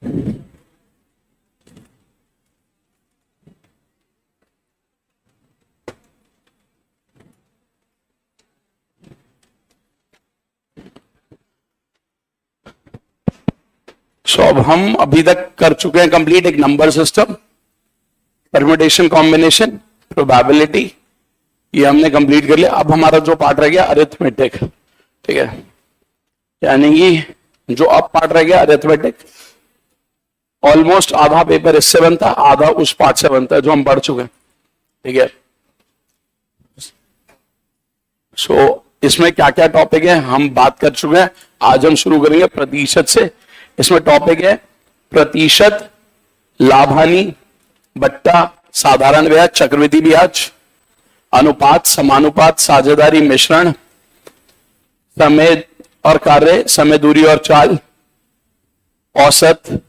अब हम अभी तक कर चुके हैं कंप्लीट एक number system, permutation, combination, probability, ये हमने कंप्लीट कर लिया। अब हमारा जो पार्ट रह गया अरिथमेटिक, ठीक है, यानी कि जो अब पार्ट रह गया अरिथमेटिक, ऑलमोस्ट आधा पेपर इससे बनता, आधा उस पार्ट से बनता है जो हम पढ़ चुके हैं, ठीक है। सो इसमें क्या क्या टॉपिक है हम बात कर चुके हैं। आज हम शुरू करेंगे प्रतिशत से। इसमें टॉपिक है प्रतिशत, लाभानी, बट्टा, साधारण ब्याज, चक्रवृद्धि ब्याज, अनुपात, समानुपात, साझेदारी, मिश्रण, समय और कार्य, समय, दूरी और चाल, औसत।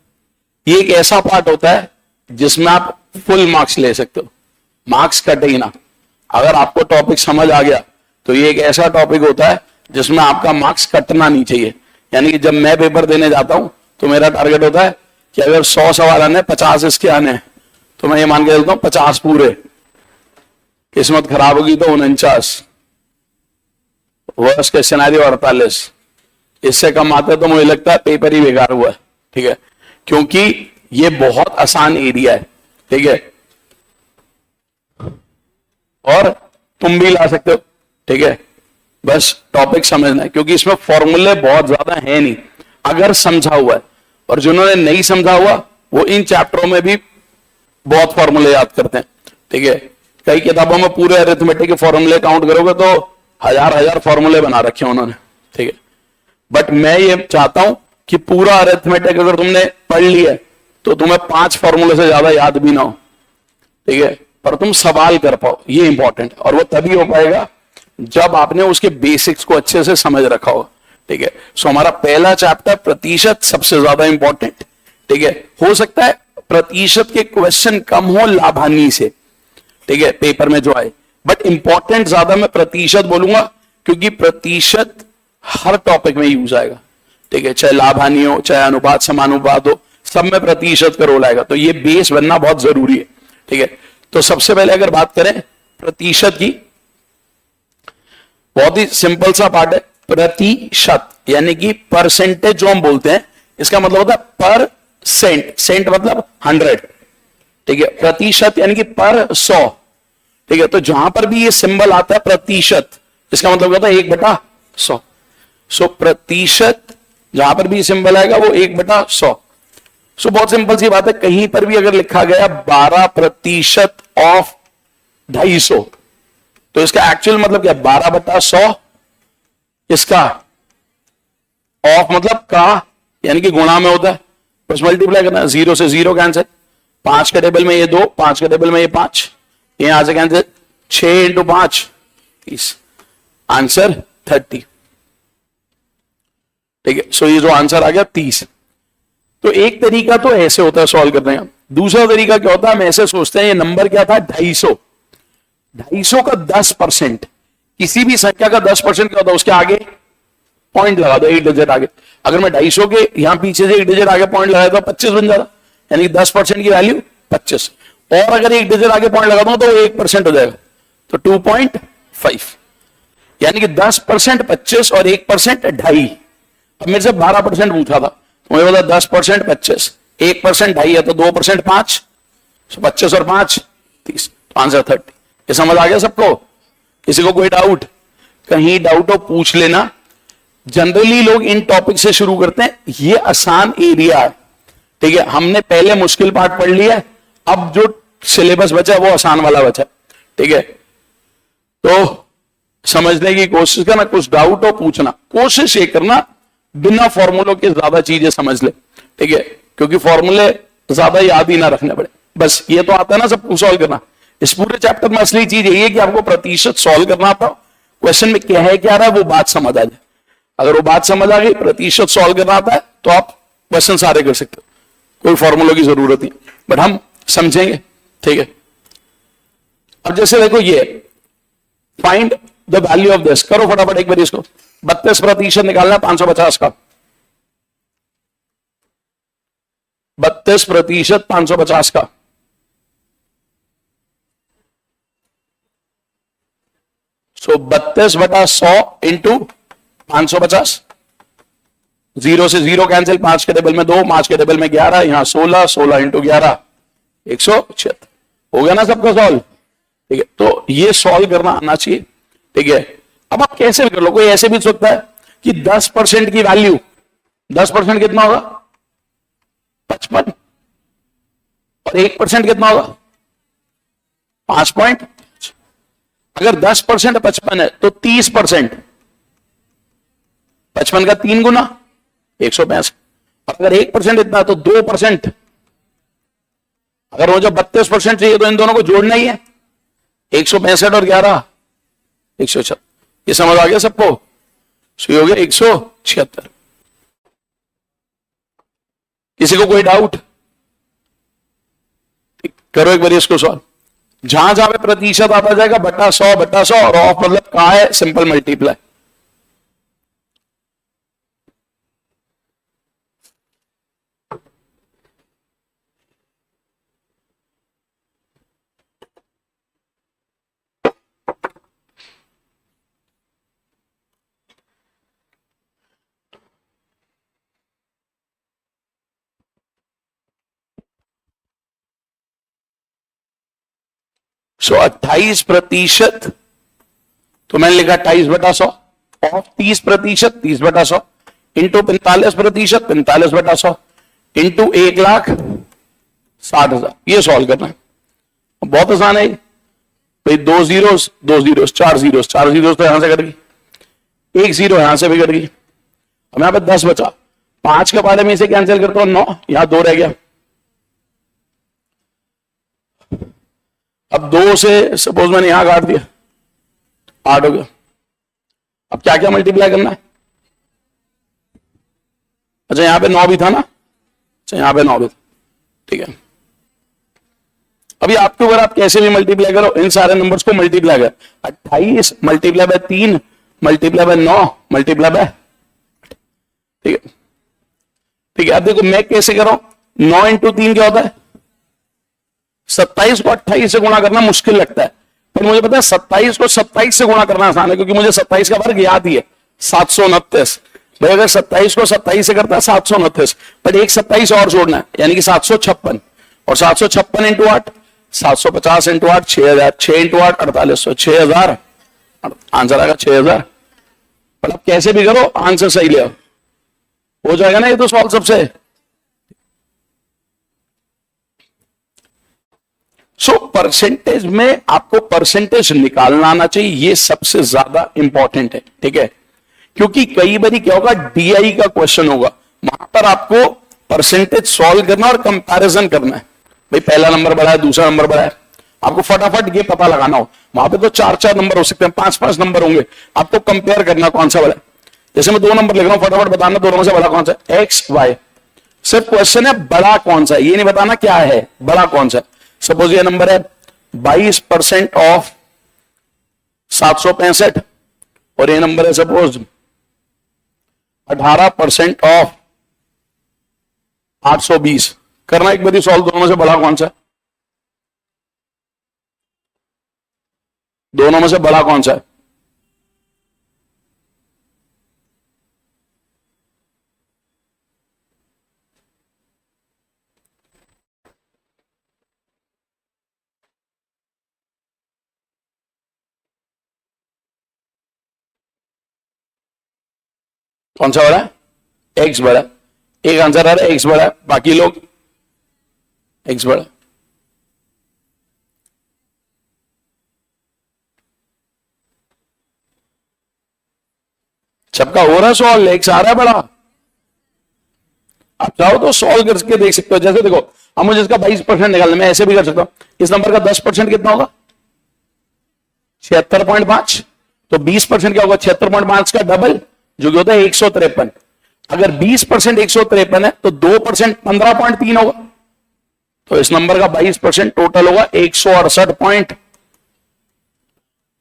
ये एक ऐसा पार्ट होता है जिसमें आप फुल मार्क्स ले सकते हो, मार्क्स कटे ही ना। अगर आपको टॉपिक समझ आ गया तो ये एक ऐसा टॉपिक होता है जिसमें आपका मार्क्स कटना नहीं चाहिए। यानी कि जब मैं पेपर देने जाता हूं तो मेरा टारगेट होता है कि अगर 100 सवाल आने, 50 इसके आने हैं, तो मैं ये मान के चलता हूं 50 पूरे, किस्मत खराब होगी तो 49, वर्स्ट के सिनेरियो 48, इससे कम आते तो मुझे लगता है पेपर ही बेकार हुआ है, ठीक है, क्योंकि ये बहुत आसान एरिया है, ठीक है, और तुम भी ला सकते हो, ठीक है, बस टॉपिक समझना है, क्योंकि इसमें फॉर्मूले बहुत ज्यादा है नहीं अगर समझा हुआ है। और जिन्होंने नहीं समझा हुआ वो इन चैप्टरों में भी बहुत फॉर्मूले याद करते हैं, ठीक है। कई किताबों में पूरे अरिथमेटिक के फॉर्मूले काउंट करोगे तो हजार फॉर्मूले बना रखे हैं उन्होंने, ठीक है। बट मैं ये चाहता हूं कि पूरा अरिथमेटिक अगर तुमने पढ़ लिया तो तुम्हें 5 फॉर्मूले से ज्यादा याद भी ना हो, ठीक है, पर तुम सवाल कर पाओ, ये इंपॉर्टेंट। और वो तभी हो पाएगा जब आपने उसके बेसिक्स को अच्छे से समझ रखा हो, ठीक है। सो हमारा पहला चैप्टर प्रतिशत सबसे ज्यादा इंपॉर्टेंट, ठीक है। हो सकता है प्रतिशत के क्वेश्चन कम हो लाभानी से, ठीक है, पेपर में जो आए, बट इंपॉर्टेंट ज्यादा मैं प्रतिशत बोलूंगा क्योंकि प्रतिशत हर टॉपिक में यूज आएगा, ठीक है, चाहे लाभानी हो, चाहे अनुपात, समानुपात हो, सब में प्रतिशत का रोल आएगा। तो ये बेस बनना बहुत जरूरी है, ठीक है। तो सबसे पहले अगर बात करें प्रतिशत की, बहुत ही सिंपल सा पार्ट है। प्रतिशत यानी कि परसेंटेज जो हम बोलते हैं, इसका मतलब होता है पर सेंट, सेंट मतलब 100, ठीक है, प्रतिशत यानी कि पर 100, ठीक है। तो जहां पर भी ये सिंबल आता है प्रतिशत, इसका मतलब होता है 1/100। सो प्रतिशत जहां पर भी सिंबल आएगा वो 1/100। सो बहुत सिंपल सी बात है, कहीं पर भी अगर लिखा गया 12% ऑफ 250, तो इसका एक्चुअल मतलब क्या, 12/100, इसका ऑफ मतलब का, यानी कि गुणा में होता है, बस मल्टीप्लाई करना, 0 से 0 कैंसिल, 5 के टेबल में ये 2, 5 के टेबल में ये 5, यहां से कैंसिल, 6 × 5 30, आंसर 30, ठीक है। सो ये जो आंसर आ गया 30। तो एक तरीका तो ऐसे होता है सॉल्व करने का। दूसरा तरीका क्या होता है, हम ऐसे सोचते हैं ये नंबर क्या था 250, 250 का 10%, किसी भी संख्या का 10% क्या होता है, उसके आगे पॉइंट लगा दो, 1 डिजिट आगे। अगर मैं 250 के यहां पीछे से 1 डिजिट आगे पॉइंट लगाया तो 25 बन जाता, यानी 10% की वैल्यू 25, और अगर 1 डिजिट आगे पॉइंट लगा दूं तो 1% हो जाएगा, तो 2.5, यानी कि 10% 25 और 1% 2.5। अब मेरे से 12% पूछा था, तो मुझे बोला 10% 25, 1% 2.5 है, तो 2% 5, 25 और 5 30, तो आंसर 30। ये समझ आ गया सबको? किसी को कोई डाउट? कहीं डाउट हो पूछ लेना। जनरली लोग इन टॉपिक से शुरू करते हैं, ये आसान एरिया है, ठीक है, हमने पहले मुश्किल पार्ट पढ़ लिया, अब जो सिलेबस बचा वो आसान वाला बचा, ठीक है। तो समझने की कोशिश करना, कुछ डाउट हो पूछना, कोशिश ये करना बिना फॉर्मूलों के ज्यादा चीजें समझ ले, ठीक है, क्योंकि फॉर्मूले ज्यादा याद ही ना रखने पड़े। बस ये तो आता है ना सबको सॉल्व करना। इस पूरे चैप्टर में असली चीज यही है कि आपको प्रतिशत सॉल्व करना आता हो, क्वेश्चन में क्या है क्या रहा है वो बात समझ आ जाए। अगर वो बात समझ आ गई, प्रतिशत सॉल्व करना आता है, तो आप क्वेश्चन सारे कर सकते हो, कोई फॉर्मूलों की जरूरत नहीं, बट हम समझेंगे, ठीक है। अब जैसे देखो ये find the value of this, करो फटाफट एक बार इसको। 32% निकालना है 550 का, 32% 550 का, सो 32/100 इंटू 550, 0 से 0 कैंसिल, 5 के टेबल में 2, 5 के टेबल में 11, यहां 16, 16 इंटू 11 176। हो गया ना सबका सॉल्व? ठीक है, तो ये सॉल्व करना आना चाहिए। ठीक है, अब आप कैसे भी कर लो, कोई ऐसे भी सोचता है कि 10% की वैल्यू, 10% कितना होगा 55, और 1% कितना होगा 5 पॉइंट। अगर 10% 55 है तो 30% 55 का 3 गुना 165, और अगर 1% इतना है तो 2%। अगर वो जो 32% चाहिए तो इन दोनों को जोड़ना ही है, 165 और 11 176। ये समझ आ गया सबको? सही हो गया 176। किसी को कोई डाउट? करो एक बार इसको सॉल्व। जहां जहां पे प्रतिशत आता जाएगा बटा 100 और ऑफ मतलब कहां है, सिंपल मल्टीप्लाई। सो 28%, तो मैंने लिखा 28/100 ऑफ 30%, 30/100 इंटू 45%, 45/100 इंटू 1,60,000। ये सॉल्व करना है, बहुत आसान है भाई। 2 जीरोस 2 जीरोस, 4 जीरोस 4 जीरोस, तो यहां से कट गई, 1 जीरो यहां से भी कट गई। अब यहां पे 10 बचा, 5 के बारे में इसे कैंसिल करता हूं 9, यहां 2 रह गया। अब 2 से सपोज मैंने यहां काट दिया, 8 हो गया। अब क्या क्या मल्टीप्लाई करना है? अच्छा यहां पे 9 भी था ना, अच्छा यहां पे 9 भी था, ठीक है। अभी आपके ऊपर, आप कैसे भी मल्टीप्लाई करो, इन सारे नंबर्स को मल्टीप्लाई कर। 28 multiply by 3 multiply by 9 multiply by, ठीक है। ठीक है, अब देखो मैं कैसे कर रहा हूं, 9 इंटू 3 क्या होता है 27 को 28 से गुणा करना मुश्किल लगता है, पर मुझे पता है 27 को 27 से गुणा करना आसान है, क्योंकि मुझे 27 का वर्ग याद ही है 729। भाई अगर 27 को 27 से करता है 729, पर एक 27 और जोड़ना है, यानी कि 756, और 756 इंटू 8 750 इंटू 8 6000, 6 इंटू 8 4800, 6000 आंसर आएगा 6000। पर आप कैसे भी करो आंसर सही ले आओ, हो जाएगा ना ये तो सॉल्व सबसे। सो परसेंटेज में आपको परसेंटेज निकालना आना चाहिए, ये सबसे ज्यादा इंपॉर्टेंट है, ठीक है। क्योंकि कई बार क्या होगा, डीआई का क्वेश्चन होगा, वहां पर आपको परसेंटेज सॉल्व करना और कंपैरिजन करना है। भाई पहला नंबर बड़ा है, दूसरा नंबर बड़ा है, आपको फटाफट ये पता लगाना हो। वहां पे तो 4-4 नंबर हो सकते हैं, 5-5 नंबर होंगे, आपको कंपेयर करना कौन सा बड़ा है। जैसे मैं 2 नंबर लिख रहा हूं, फटाफट बताना दोनों में से बड़ा कौन सा है, एक्स वाई। सिर्फ क्वेश्चन है बड़ा कौन सा है, ये नहीं बताना क्या है, बड़ा कौन सा है। सपोज ये नंबर है 22% ऑफ 765, और ये नंबर है सपोज 18% ऑफ 820। करना एक बार सॉल्व, दोनों में से बड़ा कौन सा है, दोनों में से बड़ा कौन सा है। कौन सा बड़ा है, एक्स बड़ा। एक आंसर आ रहा है एक्स बड़ा, बाकी लोग एक्स बड़ा। सबका हो रहा है सॉल्व, एक्स आ रहा है बड़ा। आप चाहो तो सॉल्व करके देख सकते हो। जैसे देखो, अब मुझे इसका 22% निकालना, मैं ऐसे भी कर सकता हूं। इस नंबर का 10% कितना होगा 76.5, तो 20% क्या होगा 76.5 का डबल, जो कि होता है 153। अगर 20% 153 है तो 2% 15.3 होगा, तो इस नंबर का 22% टोटल होगा 168 पॉइंट।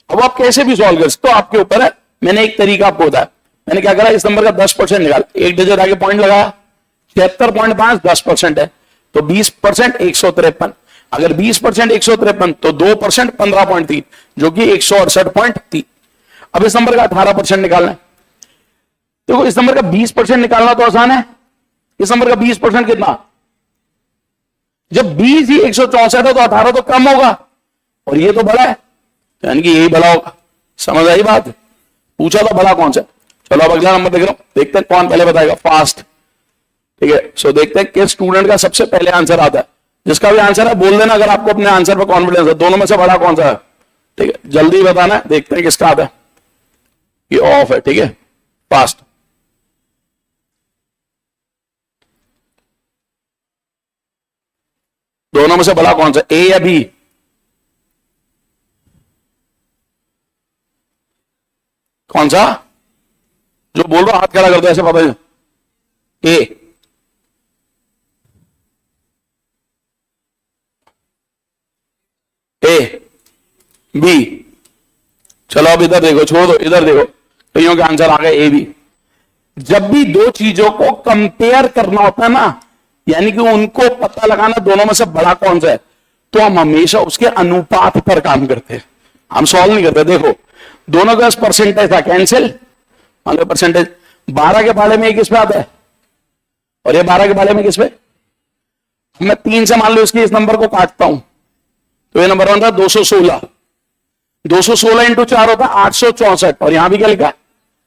अब आप कैसे भी सॉल्व कर सकते हो, आपके ऊपर है। मैंने एक तरीका आपको बताया, मैंने क्या करा, इस नंबर का 10% निकाला, एक डिजिट आगे पॉइंट लगाया, 76.5 10% है, तो 20% 153, अगर 20% 153 तो 2% 15.3 जो कि 168.3। अब इस नंबर का 18% निकालना है। देखो इस नंबर का 20% निकालना तो आसान है, इस नंबर का 20% कितना, जब 20 ही 164 है तो 18 तो कम होगा और ये तो बड़ा है, तो यानी कि यही बड़ा होगा। समझ आई बात? पूछा था बड़ा कौन सा। चलो अब अगला नंबर देख रहा हूं, देखते हैं कौन पहले बताएगा फास्ट। ठीक है, सो देखते हैं किस स्टूडेंट का सबसे पहले आंसर आता है। जिसका भी आंसर है बोल देना अगर आपको अपने आंसर पर कॉन्फिडेंस है। दोनों में से बड़ा कौन सा है? ठीक है, जल्दी बताना है, देखते हैं किसका आता है। ये ऑफ है, ठीक है, फास्ट। दोनों में से बड़ा कौन सा, ए या बी? कौन सा? जो बोल रहा हाथ खड़ा कर दो ऐसे पता है। A B. चलो अब इधर देखो, छोड़ दो, इधर देखो, कईयों के आंसर आ गए ए बी। जब भी दो चीजों को कंपेयर करना होता है ना, यानी कि उनको पता लगाना दोनों में से बड़ा कौन सा है, तो हम हमेशा उसके अनुपात पर काम करते हैं, हम सॉल्व नहीं करते। देखो दोनों का परसेंटेज था, कैंसिल, मान लो परसेंटेज 12 के बारे में किस पे आता है और ये 12 के बारे में किस पे। मैं 3 से मान लो इसके इस नंबर को काटता हूं तो ये नंबर बनता है 216। 216 इंटू 4 होता है 864। और यहां भी क्या लिखा है,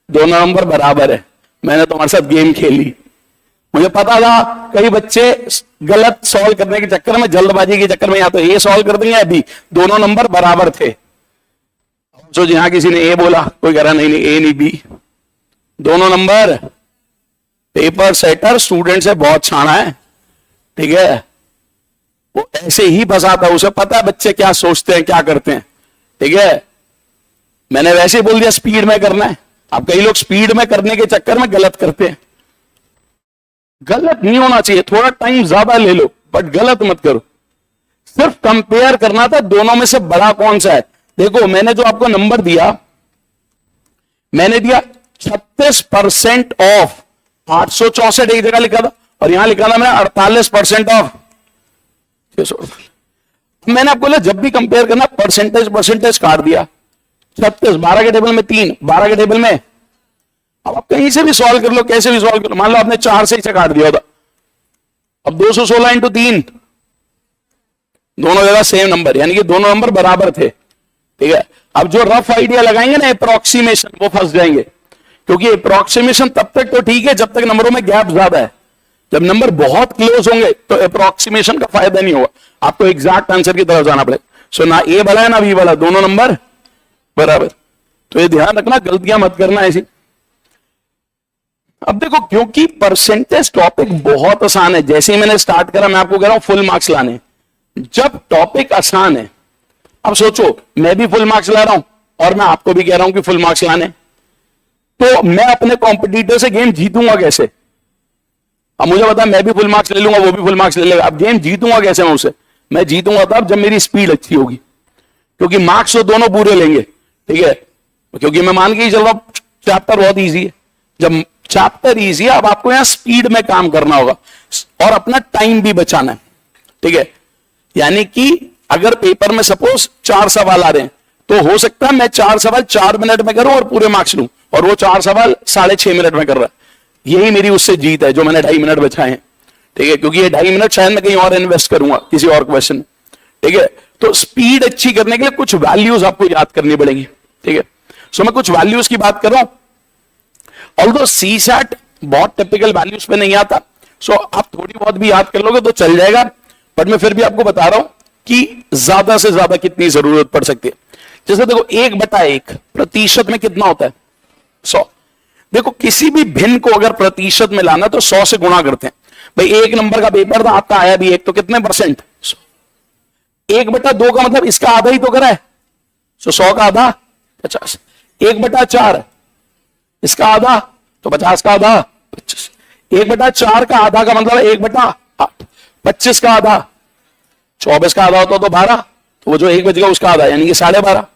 दोनों नंबर बराबर है। मैंने तुम्हारे साथ गेम खेली, मुझे पता था कई बच्चे गलत सॉल्व करने के चक्कर में, जल्दबाजी के चक्कर में या तो ए सॉल्व कर देंगे या बी। दोनों नंबर बराबर थे। जो जहां किसी ने ए बोला, कोई कह रहा नहीं नहीं ए नहीं बी, दोनों नंबर। पेपर सेटर स्टूडेंट से बहुत छाना है, ठीक है, वो ऐसे ही फंसाता है, उसे पता है बच्चे क्या सोचते हैं क्या करते हैं, ठीक है। मैंने वैसे ही बोल दिया स्पीड में करना है। अब कई लोग स्पीड में करने के चक्कर में गलत करते हैं। गलत नहीं होना चाहिए, थोड़ा टाइम ज्यादा ले लो बट गलत मत करो। सिर्फ कंपेयर करना था दोनों में से बड़ा कौन सा है। देखो मैंने जो आपको नंबर दिया, मैंने दिया 36% ऑफ 864 एक जगह लिखा था और यहां लिखा था मैंने 48% ऑफ। मैंने आपको बोला जब भी कंपेयर करना परसेंटेज परसेंटेज काट दिया। 36 12 के टेबल में 3, 12 के टेबल में। अब आप कहीं से भी सॉल्व कर लो, कैसे भी सॉल्व कर लो। मान लो आपने 4 से इसे काट दिया होता, अब 216 इंटू 3, दोनों जगह सेम नंबर, यानी कि दोनों नंबर बराबर थे, ठीक है। अब जो रफ आइडिया लगाएंगे ना अप्रोक्सीमेशन, वो फंस जाएंगे, क्योंकि अप्रोक्सीमेशन तब तक तो ठीक है जब तक नंबरों में गैप ज्यादा है। जब नंबर बहुत क्लोज होंगे तो अप्रोक्सीमेशन का फायदा नहीं होगा, आपको एग्जैक्ट आंसर की तरफ जाना पड़ेगा। सो ना ए बड़ा है ना बी बड़ा, दोनों नंबर बराबर। तो ये ध्यान रखना, गलतियां मत करना ऐसी। अब देखो क्योंकि परसेंटेज टॉपिक बहुत आसान है, जैसे ही मैंने स्टार्ट करा मैं आपको कह रहा हूं फुल मार्क्स लाने। जब टॉपिक आसान है, अब सोचो मैं भी फुल मार्क्स ला रहा हूं और मैं आपको भी कह रहा हूं कि फुल मार्क्स लाने, तो मैं अपने कॉम्पिटिटर से गेम जीतूंगा कैसे। अब मुझे पता है मैं भी फुल मार्क्स ले लूंगा, वो भी फुल मार्क्स ले लेगा। अब गेम जीतूंगा कैसे मैं उसे, मैं जीतूंगा तब जब मेरी स्पीड अच्छी होगी, क्योंकि मार्क्स तो दोनों पूरे लेंगे, ठीक है। क्योंकि मैं मान के ही चल रहा हूं चैप्टर बहुत इजी है। जब चैप्टर इजी है, अब आपको यहां स्पीड में काम करना होगा और अपना टाइम भी बचाना है, ठीक है। यानी कि अगर पेपर में सपोज 4 सवाल आ रहे हैं, तो हो सकता है मैं 4 सवाल 4 मिनट में करूं और पूरे मार्क्स लूं, और वो 4 सवाल 6.5 मिनट में कर रहा है। यही मेरी उससे जीत है जो मैंने 2.5 मिनट बचाए हैं, ठीक है, क्योंकि ये 2.5 मिनट शायद मैं कहीं और इन्वेस्ट करूंगा किसी और क्वेश्चन में, ठीक है। तो स्पीड अच्छी करने के लिए कुछ वैल्यूज आपको याद करनी पड़ेगी, ठीक है। सो मैं कुछ वैल्यूज की बात कर रहा हूं, ऑल्दो सीसैट बहुत टिपिकल वैल्यूज पे नहीं आता, सो आप थोड़ी बहुत भी याद कर लोगे तो चल जाएगा, बट मैं फिर भी आपको बता रहा हूं कि ज्यादा से ज्यादा कितनी जरूरत पड़ सकती है। जैसे देखो 1/1 प्रतिशत में कितना होता है, 100। देखो किसी भी भिन्न को अगर प्रतिशत में लाना तो 100 से गुणा करते हैं। भाई 1 नंबर का पेपर था, आपका आया भी 1, तो कितने परसेंट, 1/2 का मतलब इसका आधा ही तो करा है, 100 का आधा 50। 1/4 इसका आधा तो 50 का आधा 25। 1/4 का आधा का मतलब 1/8। 25 का आधा 24 का आधा होता तो 12, तो वो जो 1 बच गया उसका आधा यानी कि 12.5।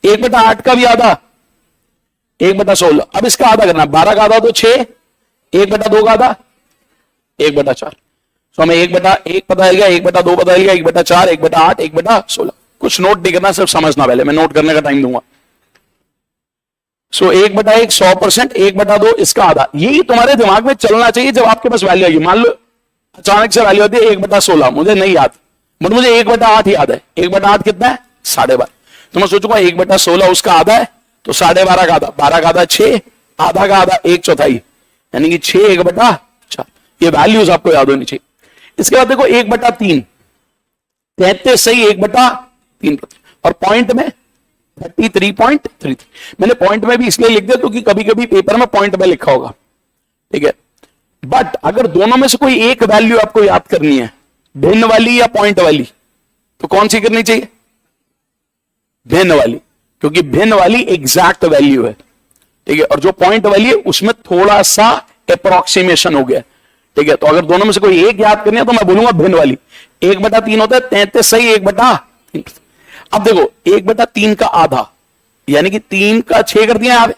1/8 का भी आधा 1/16। अब इसका आधा करना, 12 का आधा तो 6, 1/2 का आधा 1/4। सो हमें 1/1 पता चल गया, 1/2 पता चल गया, 1/4, 1/8, 1/16। कुछ नोट नहीं करना, सिर्फ समझना, पहले मैं नोट करने का टाइम दूंगा। सो 1/1 100%, 1/2 इसका आधा। यही तुम्हारे दिमाग में चलना चाहिए जब आपके पास वैल्यू आएगी। मान लो अचानक से वैल्यू आती है 1/16, मुझे नहीं याद, बट मुझे 1/8 याद है। 1/8 कितना है? 12.5। तो मैं सोचूंगा 1/16 उसका आधा है, तो 12.5 का आधा, 12 का आधा 6, आधा का आधा 1/4, यानी कि 6 1/4। ये वैल्यूज आपको याद होनी चाहिए। इसके बाद देखो 1/3, 33 सही 1/3, और पॉइंट में 33.33। मैंने पॉइंट में भी इसलिए लिख दिया क्योंकि कभी कभी पेपर में पॉइंट में लिखा होगा, ठीक है। बट अगर दोनों में से कोई एक वैल्यू आपको याद करनी है, भिन्न वाली या पॉइंट वाली, तो कौन सी करनी चाहिए? भिन्न वाली, क्योंकि भिन्न वाली एग्जैक्ट वैल्यू है, ठीक है। और जो पॉइंट वाली है उसमें थोड़ा सा अप्रोक्सीमेशन हो गया, ठीक है। तो अगर दोनों में से कोई एक याद करनी है तो मैं बोलूंगा भिन्न वाली। 1/3 होता है 33 सही 1/3। अब देखो 1/3 का आधा, यानी कि 3 का 6 कर दिया यहां पे,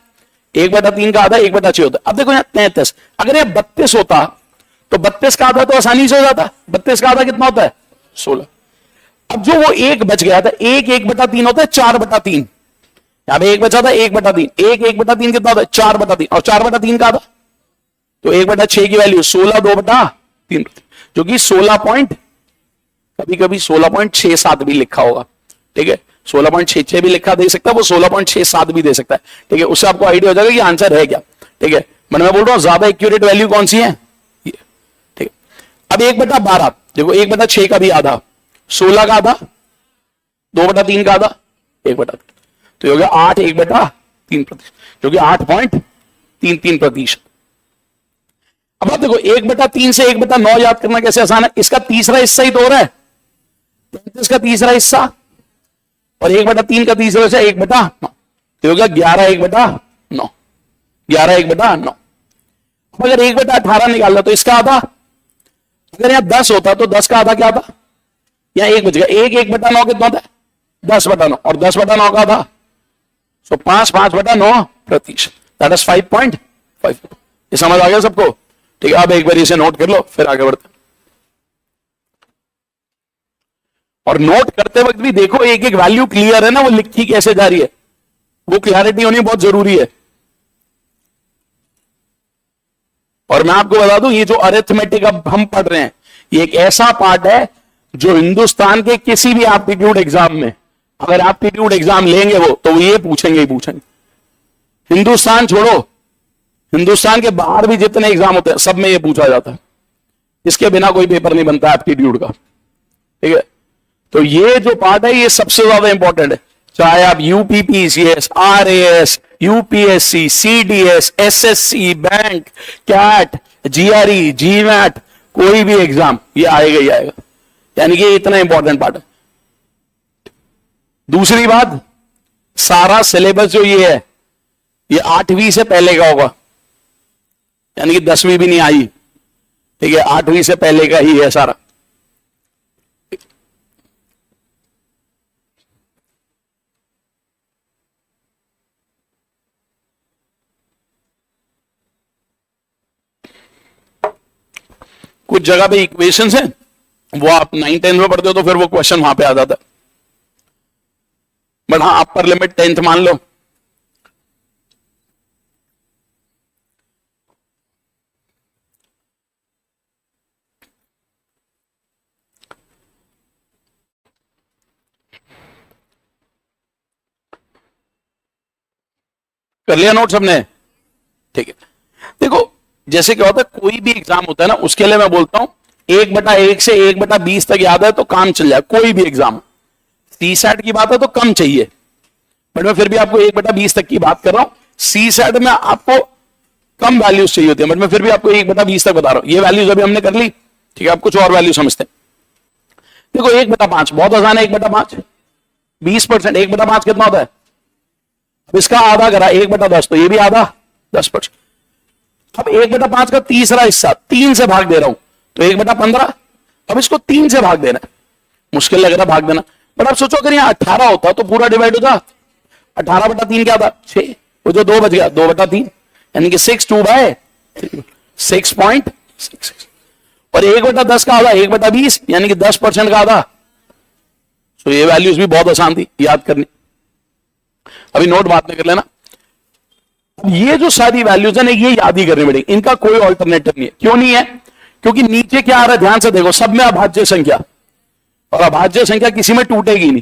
1/3 का आधा 1/6 होता है। अब देखो यहां 33, अगर यह 32 होता तो 32 का आधा तो आसानी से हो जाता। 32 का आधा कितना होता है? 16। अब जो वो एक बच गया था, 1/3 होता है 4/3। यहां पे एक बचा था 1/3, 1/3 कितना होता है? 4/3, और 4/3 का आधा तो 1/6 की वैल्यू 16 2/3, जो कि 16 पॉइंट, कभी कभी 16.67 भी लिखा होगा, ठीक है। 16.66 भी लिखा दे सकता है, वो 16.67 भी दे सकता है, ठीक है। उससे आपको आइडिया हो जाएगा कि आंसर है क्या, ठीक है। मैं बोल रहा हूं ज्यादा एक्यूरेट वैल्यू कौन सी है, ये, ठीक है। अब 1/12 देखो, 1/6 का भी आधा, 16 का आधा, 2/3 का आधा, 1/3, तो ये हो गया 8 1/3, जो कि 8.33%। अब आप देखो 1/3 से 1/9 याद करना कैसे आसान है। इसका तीसरा हिस्सा ही तो हो रहा है, 33 का तीसरा हिस्सा, और 1/3 का तीसरा हिस्सा 1/9, तो हो गया 11 1/9, 11 1/9। अब अगर 1/18 निकालना तो इसका आधा, अगर यहां 10 होता तो 10 का आधा क्या था? यहां 1 बच गया, 1/9 कितना होता है? 10/9, और 10/9 का आधा, सो 5/9%, दैट इज 5.5। ये समझ आ गया सबको, ठीक है। अब एक बार इसे नोट कर लो, फिर आगे बढ़ते। और नोट करते वक्त भी देखो एक एक वैल्यू क्लियर है ना, वो लिखी कैसे जा रही है, वो क्लैरिटी होनी बहुत जरूरी है। और मैं आपको बता दूं, ये जो अरिथमेटिक अब हम पढ़ रहे हैं, ये एक ऐसा पार्ट है जो हिंदुस्तान के किसी भी एप्टीट्यूड एग्जाम में, अगर एप्टीट्यूड एग्जाम लेंगे वो, तो ये पूछेंगे ही पूछेंगे। हिंदुस्तान छोड़ो, हिंदुस्तान के बाहर भी जितने एग्जाम होते हैं सब में ये पूछा जाता है। इसके बिना कोई पेपर नहीं बनता एप्टीट्यूड का, ठीक है। तो ये जो पार्ट है ये सबसे ज्यादा इंपॉर्टेंट है, चाहे आप UPPCS, RAS, UPSC, CDS, SSC, bank, CAT, GRE, GMAT, कोई भी एग्जाम ये आएगा ही आएगा, यानी कि इतना इंपॉर्टेंट पार्ट है। दूसरी बात, सारा सिलेबस जो ये है ये 8वीं से पहले का होगा, यानी कि 10वीं भी नहीं आई, ठीक है। 8वीं से पहले का ही है सारा। कुछ जगह पे इक्वेशंस हैं, वो आप 9th-10th में पढ़ते हो तो फिर वो क्वेश्चन वहां पे आ जाता है, बट हाँ अपर लिमिट 10th मान लो। कर लिया नोट सबने, ठीक है। देखो जैसे क्या होता है, कोई भी एग्जाम होता है ना, उसके लिए मैं बोलता हूं 1/1 से 1/20 तक याद है तो काम चल जाए। कोई भी एग्जाम, सीसैट की बात है तो कम चाहिए, बट मैं फिर भी आपको 1/20 तक की बात कर रहा हूं। सीसैट में आपको कम वैल्यूज चाहिए होती है, बट मैं फिर भी आपको 1/20 तक बता रहा हूं। ये वैल्यूज अभी हमने कर ली, ठीक है। आप कुछ और वैल्यू समझते हैं। देखो 1/5 बहुत आसान है, 1/5 20%, 1/5 कितना होता है? अब इसका आधा करा 1/10, तो ये भी आधा 10%। अब 1/5 का तीसरा हिस्सा 3 से भाग दे रहा हूं, तो 1/15। अब इसको 3 से भाग देना, मुश्किल लग रहा भाग देना, बट आप सोचो अगर यहां 18 होता तो पूरा डिवाइड होता। 18/3 क्या था? 6, वो जो 2 बच गया 2/3, यानी कि 6 2/6.66। और 1/10 का आधा 1/20 यानी कि 10% का आधा। तो ये वैल्यूज भी बहुत आसान थी याद करनी, अभी नोट बाद में कर लेना। ये जो सारी वैल्यूज है ना ये याद ही करनी पड़ेगी, इनका कोई ऑल्टरनेटिव नहीं है। क्यों नहीं है? क्योंकि नीचे क्या आ रहा है ध्यान से देखो, सब में अभाज्य संख्या, और अभाज्य संख्या किसी में टूटेगी नहीं,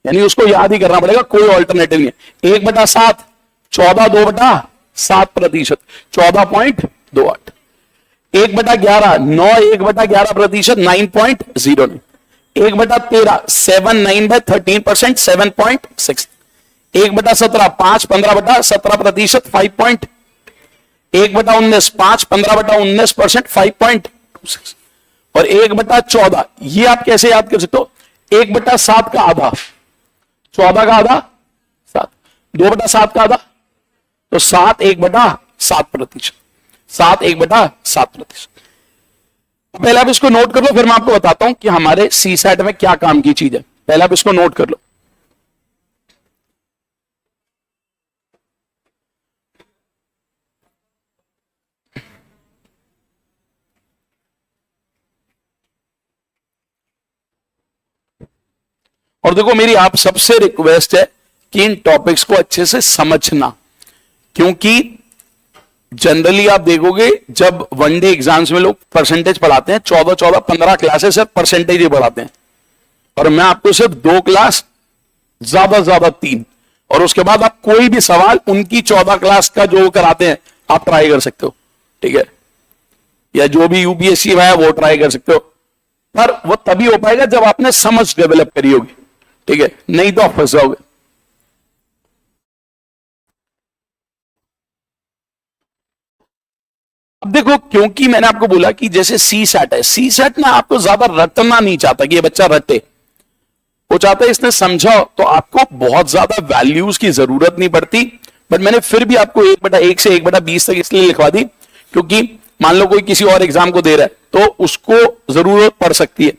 यानी उसको याद ही करना पड़ेगा, कोई ऑल्टरनेटिव नहीं है। 1/7 14 2/7%, 14.28। 1/11 9 1/11%, 9.09। 1/13 7 9/13%, 7.6। 1/17 5 15/17%, 5. 1/19 5 15/19%, 5.26। और 1/14 ये आप कैसे याद कर सकते हो? 1/7 का आधा 14 का आधा 7, 2/7 का आधा तो 7 1/7%, 7 1/7%। पहले आप इसको नोट कर लो, फिर मैं आपको बताता हूं कि हमारे सी सेट में क्या काम की चीज है। पहले आप इसको नोट कर लो। और देखो मेरी आप सबसे रिक्वेस्ट है कि इन टॉपिक्स को अच्छे से समझना, क्योंकि जनरली आप देखोगे जब वनडे एग्जाम्स में लोग परसेंटेज पढ़ाते हैं 14 15 क्लासेस सिर्फ परसेंटेज ही पढ़ाते हैं, और मैं आपको सिर्फ 2 क्लास ज्यादा 3, और उसके बाद आप कोई भी सवाल उनकी 14 क्लास का जो कराते हैं आप ट्राई कर सकते हो, ठीक है, या जो भी यूपीएससी में है वो ट्राई कर सकते हो, पर वो तभी हो पाएगा जब आपने समझ डेवलप करी होगी, ठीक है, नहीं तो आप फंस जाओगे। अब देखो, क्योंकि मैंने आपको बोला कि जैसे सी सेट है, सी सेट ना आपको ज्यादा रटना नहीं चाहता कि ये बच्चा रटे, वो चाहता है इसने समझाओ, तो आपको बहुत ज्यादा वैल्यूज की जरूरत नहीं पड़ती। बट मैंने फिर भी आपको 1/1 से 1/20 तक इसलिए लिखवा दी क्योंकि मान लो कोई किसी और एग्जाम को दे रहा है तो उसको जरूरत पड़ सकती है,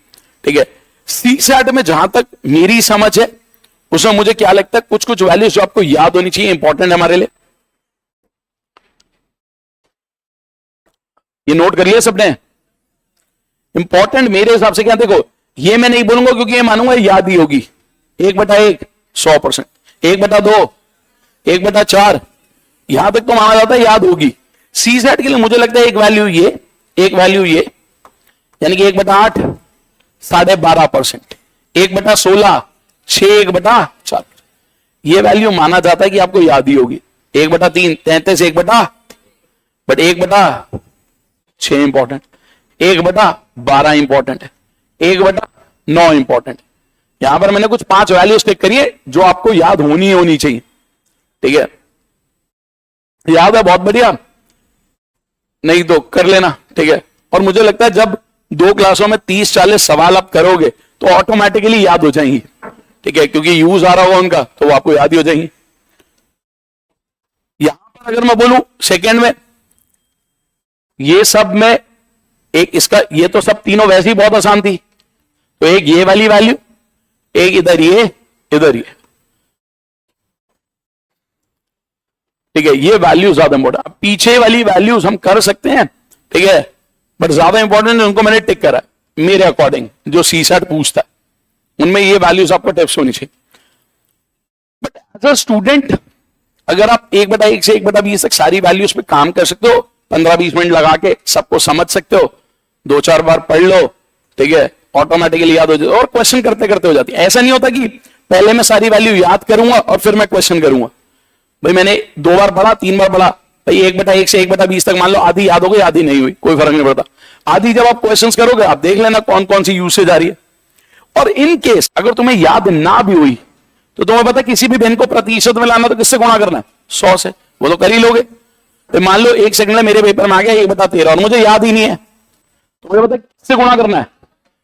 ठीक है। सी सेट में जहां तक मेरी समझ है उसमें मुझे क्या लगता है कुछ कुछ वैल्यूज जो आपको याद होनी चाहिए, इंपॉर्टेंट है हमारे लिए। ये नोट कर लिया सबने? इंपॉर्टेंट मेरे हिसाब से क्या, देखो ये मैं नहीं बोलूंगा क्योंकि ये मानूंगा याद ही होगी। 1/1 100%, 1/2 1/4 यहां तक तो माना जाता है याद होगी। सी सेट के लिए मुझे लगता है एक वैल्यू ये, एक वैल्यू ये, यानी कि 1/8 12.5%, 1/16 6 1/4 ये वैल्यू माना जाता है कि आपको याद ही होगी। 1/3 33 बट 1/6 इंपॉर्टेंट, 1/12 इंपॉर्टेंट है, 1/9 इंपॉर्टेंट। यहां पर मैंने कुछ 5 वैल्यूज टिक करी है जो आपको याद होनी चाहिए, ठीक है। याद है? बहुत बढ़िया, नहीं तो कर लेना, ठीक है। और मुझे लगता है जब 2 क्लासों में 30-40 सवाल आप करोगे तो ऑटोमेटिकली याद हो जाएंगी, ठीक है, क्योंकि यूज आ रहा होगा उनका तो वो आपको याद ही हो जाएंगी। यहां पर अगर मैं बोलूं सेकेंड में ये सब में एक इसका, ये तो सब तीनों वैसे ही बहुत आसान थी, तो एक ये वाली वैल्यू, एक इधर ये, इधर ये, ठीक है। ये वैल्यू ज्यादा इंपॉर्टेंट, पीछे वाली वैल्यूज हम कर सकते हैं, ठीक है, बट ज्यादा इंपॉर्टेंट उनको मैंने टिक करा मेरे अकॉर्डिंग, जो सी सेट पूछता है उनमें ये वैल्यूज आपको टिप्स होनी चाहिए। बट एज अ स्टूडेंट अगर आप 1/1 से 1/20 तक सारी वैल्यूज पे काम कर सकते हो, 15-20 मिनट लगा के सबको समझ सकते हो, 2-4 बार पढ़ लो, ठीक है, ऑटोमेटिकली याद हो जाए, और क्वेश्चन करते करते हो जाती है। ऐसा नहीं होता कि पहले मैं सारी वैल्यू याद करूंगा और फिर मैं क्वेश्चन करूंगा। भाई मैंने 2 बार पढ़ा, 3 बार पढ़ा, भाई 1/1 से 1/20 तक मान लो आधी याद हो गई, आधी नहीं हुई, कोई फर्क नहीं पड़ता। आधी जब आप क्वेश्चंस करोगे आप देख लेना कौन कौन सी यूसेज आ रही है। और इन केस अगर तुम्हें याद ना भी हुई तो तुम्हें पता किसी भी भिन्न को प्रतिशत में लाना तो किससे गुणा करना है? 100 से, वो तो कर ही लोगे। तो मान लो 1 सेकंड में मेरे पेपर में आ गया 1/13 और मुझे याद ही नहीं है, तो मुझे पता किससे गुणा करना है?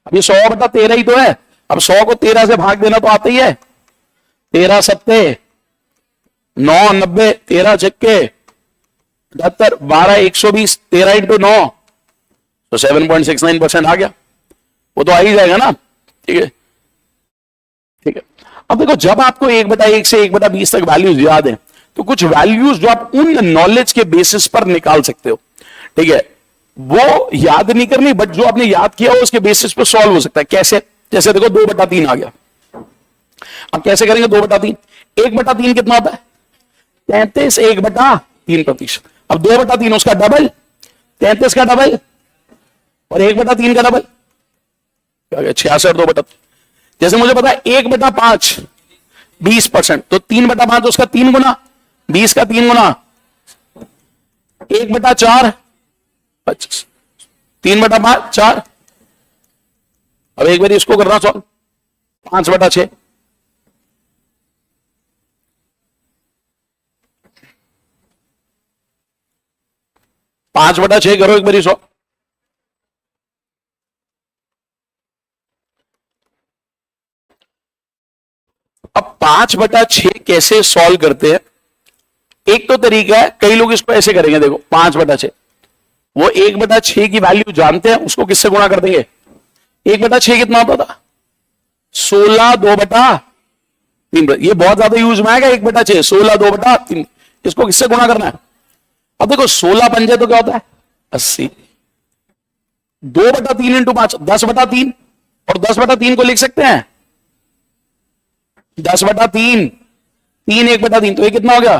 अब ये 100/13 ही तो है, अब 100 को 13 से भाग देना तो आता ही है। 13 सत्ते 9 90, 13 छक्के 78, 12 120, 13 × 9 तो 7.69% आ गया, वो तो आ ही जाएगा ना, ठीक है, ठीक है। अब देखो जब आपको 1/1 से 1/20 तक वैल्यूज याद है तो कुछ वैल्यूज जो आप उन नॉलेज के बेसिस पर निकाल सकते हो, ठीक है, वो याद नहीं करनी, बट जो आपने याद किया हो उसके बेसिस पे सॉल्व हो सकता है। कैसे? जैसे देखो 2/3 आ गया। अब कैसे करेंगे 2/3? 1/3 कितना होता है? 33 1/3%। अब 2/3 उसका डबल, 33 का डबल और 1/3 का डबल, 66 2/3। जैसे मुझे पता है 1/5 20%, तो 3/5 उसका 3 गुना, 20 का 3 गुना 1/4 25, 3/5 4। अब एक बार इसको करना सॉल्व, 5/6। पांच बटा छह करो एक बार सॉल्व। अब 5/6 कैसे सॉल्व करते हैं? एक तो तरीका है, कई लोग इसको ऐसे करेंगे, देखो 5/6, वो 1/6 की वैल्यू जानते हैं, उसको किससे गुणा कर देंगे? 1/6 कितना होता था? 16 2/3। ये बहुत ज्यादा यूज में आएगा 1/6, 16 2/3। इसको किससे गुणा करना है? अब देखो 16 पंजे तो क्या होता है? 80। 2/3 इंटू 5 10/3, और 10/3 को लिख सकते हैं 10/3, 3 1/3, तो ये कितना हो गया?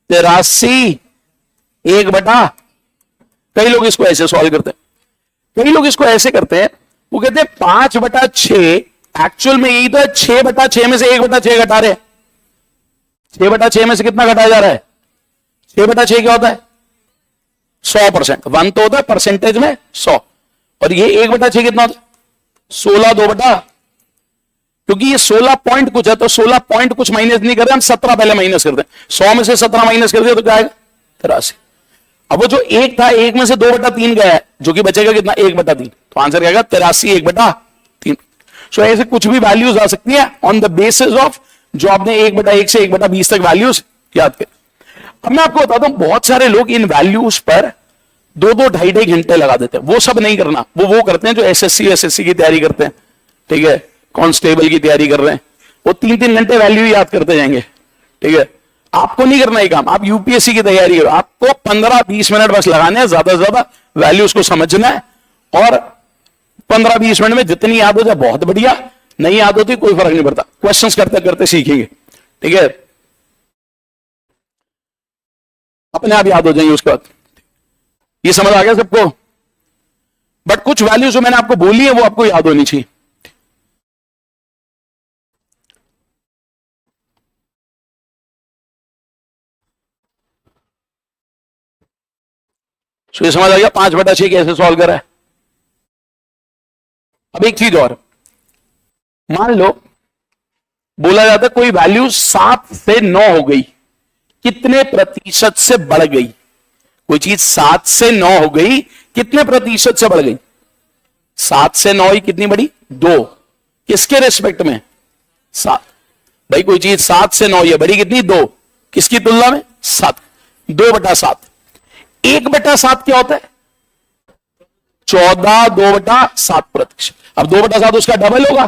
83 1/। कई लोग इसको ऐसे सॉल्व करते हैं, कई लोग इसको ऐसे करते हैं, वो कहते हैं 5/6 एक्चुअल में यही तो है, 6/6 में से 1/6 घटा रहे हैं। 6/6 में से कितना घटाया जा रहा है? 6/6 क्या होता है? 100%। 1 तो होता है परसेंटेज में 100, और ये 1/6 कितना होता है? 16 2/। क्योंकि ये 16 पॉइंट कुछ है, तो 16 पॉइंट कुछ माइनस नहीं कर रहे हम, 17 पहले माइनस करते हैं। 100 में से 17 माइनस कर दिया तो क्या आएगा? 83। अब वो जो एक था, एक में से 2/3 गया है, जो कि बचेगा कितना? 1/3, तो आंसर क्या आएगा? 83 1/3। सो ऐसे कुछ भी वैल्यूज आ सकती है ऑन द बेसिस ऑफ जो आपने 1/1 से 1/20 तक वैल्यूज याद कर। अब मैं आपको बताता हूं, बहुत सारे लोग इन वैल्यूज पर 2-2 2.5 घंटे लगा देते हैं। वो सब नहीं करना, वो करते हैं जो एसएससी की तैयारी करते हैं, ठीक है, कांस्टेबल की तैयारी कर रहे हैं, वो 3-3 घंटे वैल्यू याद करते जाएंगे, ठीक है। आपको नहीं करना ये काम, आप यूपीएससी की तैयारी करो, आपको 15-20 मिनट बस लगाने हैं, ज्यादा से ज्यादा वैल्यूज को समझना है, और 15-20 मिनट में जितनी याद हो जाए बहुत बढ़िया, नहीं याद होती कोई फर्क नहीं पड़ता, क्वेश्चंस करते करते सीखेंगे, ठीक है, अपने आप याद हो जाएंगे उसके बाद। ये समझ आ गया सबको? बट कुछ वैल्यूज जो मैंने आपको बोली है वो आपको याद होनी चाहिए। तो ये समझ आ गया 5/6 कैसे सॉल्व करा है। अब एक चीज और, मान लो बोला जाता है कोई वैल्यू 7 से 9 हो गई, कितने प्रतिशत से बढ़ गई? कोई चीज 7 से 9 हो गई, कितने प्रतिशत से बढ़ गई? 7 से 9 ही कितनी बढ़ी? 2। किसके रेस्पेक्ट में? 7। भाई कोई चीज 7 से 9 ये बढ़ी कितनी? 2। किसकी तुलना में? 7। 2/7। 1/7 क्या होता है? 14 2/7%। अब 2/7 उसका डबल होगा,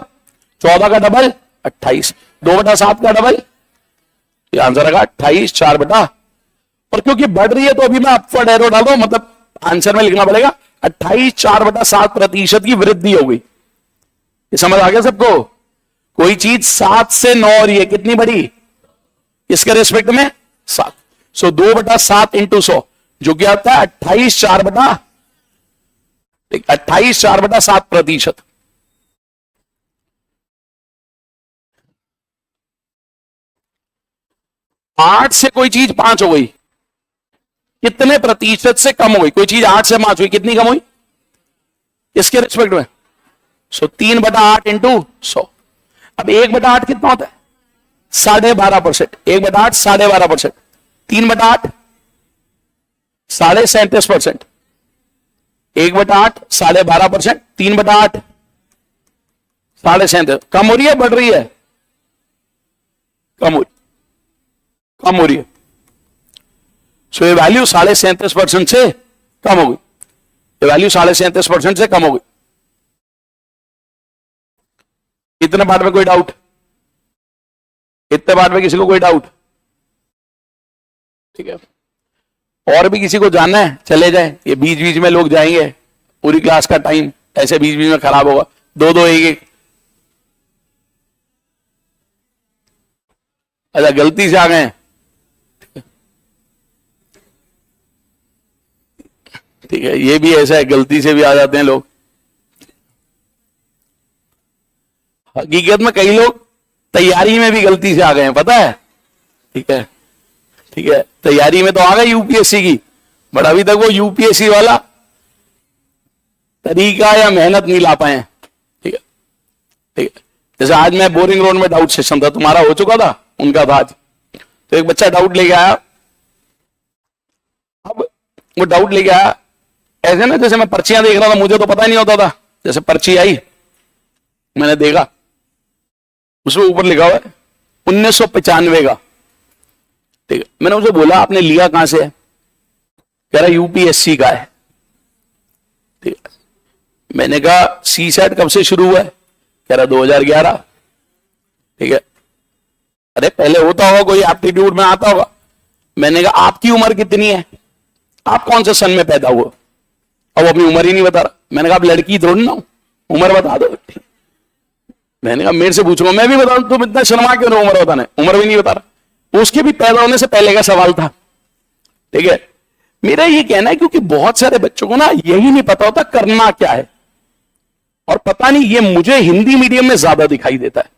14 का डबल 28, 2/7 का डबल, ये आंसर आएगा 28 4/। और क्योंकि बढ़ रही है तो अभी मैं अपवर्ड एरो डाल रहा हूं, मतलब आंसर में लिखना पड़ेगा 28 4/7% की वृद्धि हो गई। ये समझ आ गया सबको? कोई चीज 7 से 9 हो रही है, कितनी बढ़ी? इसके रेस्पेक्ट में 7। सो 2/7 इंटू 100 जो क्या आता है 28 4/7%। आठ से कोई चीज 5 हो गई, कितने प्रतिशत से कम हो गई? कोई चीज 8 से 5 हुई, कितनी कम हुई इसके रिस्पेक्ट में? 3/8 इंटू 100। अब 1/8 कितना होता है? 12.5%। 1/8 12.5%। 3/8 37.5%। 1/8 12.5%। 3/8 37.5%। कम हो रही है बढ़ रही है? कम हो रही है। सो ये वैल्यू 37.5% से कम हो गई, ये वैल्यू 37.5% से कम हो गई। इतने पार्ट में कोई डाउट? इतने पार्ट में किसी को कोई डाउट? ठीक है, और भी किसी को जानना है चले जाए, ये बीच बीच में लोग जाएंगे, पूरी क्लास का टाइम ऐसे बीच बीच में खराब होगा। दो दो एक एक। अच्छा गलती से आ गए, ठीक है, ये भी ऐसा है, गलती से भी आ जाते हैं लोग। हकीकत में कई लोग तैयारी में भी गलती से आ गए हैं, पता है। ठीक है, ठीक है, तैयारी में तो आ गए यूपीएससी की, बट अभी तक वो यूपीएससी वाला तरीका या मेहनत नहीं ला पाए हैं। ठीक है, ठीक है। जैसे आज मैं बोरिंग रोड में डाउट सेशन था, तुम्हारा हो चुका था, उनका था आज। तो एक बच्चा डाउट लेके आया, अब वो डाउट लेके आया ऐसे ना, जैसे मैं पर्चियां देख रहा था, मुझे तो पता नहीं होता था। जैसे पर्ची आई, मैंने देखा, उसमें ऊपर लिखा हुआ है 1995 का। ठीक है, मैंने उसे बोला आपने लिया कहां से है? कह रहा यूपीएससी का है। ठीक है, मैंने कहा सी सेट कब से शुरू हुआ है? कह रहा 2011। ठीक है, अरे पहले होता होगा, कोई एप्टीट्यूड में आता होगा। मैंने कहा आपकी उम्र कितनी है, आप कौन से सन में पैदा हुए? अब अपनी उम्र ही नहीं बता रहा। मैंने कहा आप लड़की थोड़ी ना हो, उम्र बता दो। मैंने कहा मेरे से पूछो, मैं भी बता दूं, तुम इतना शर्मा क्यों रहे उम्र बताने? उम्र भी नहीं बता रहा। उसके भी पैदा होने से पहले का सवाल था। ठीक है, मेरा ये कहना है क्योंकि बहुत सारे बच्चों को ना यही नहीं पता होता करना क्या है, और पता नहीं, ये मुझे हिंदी मीडियम में ज्यादा दिखाई देता है।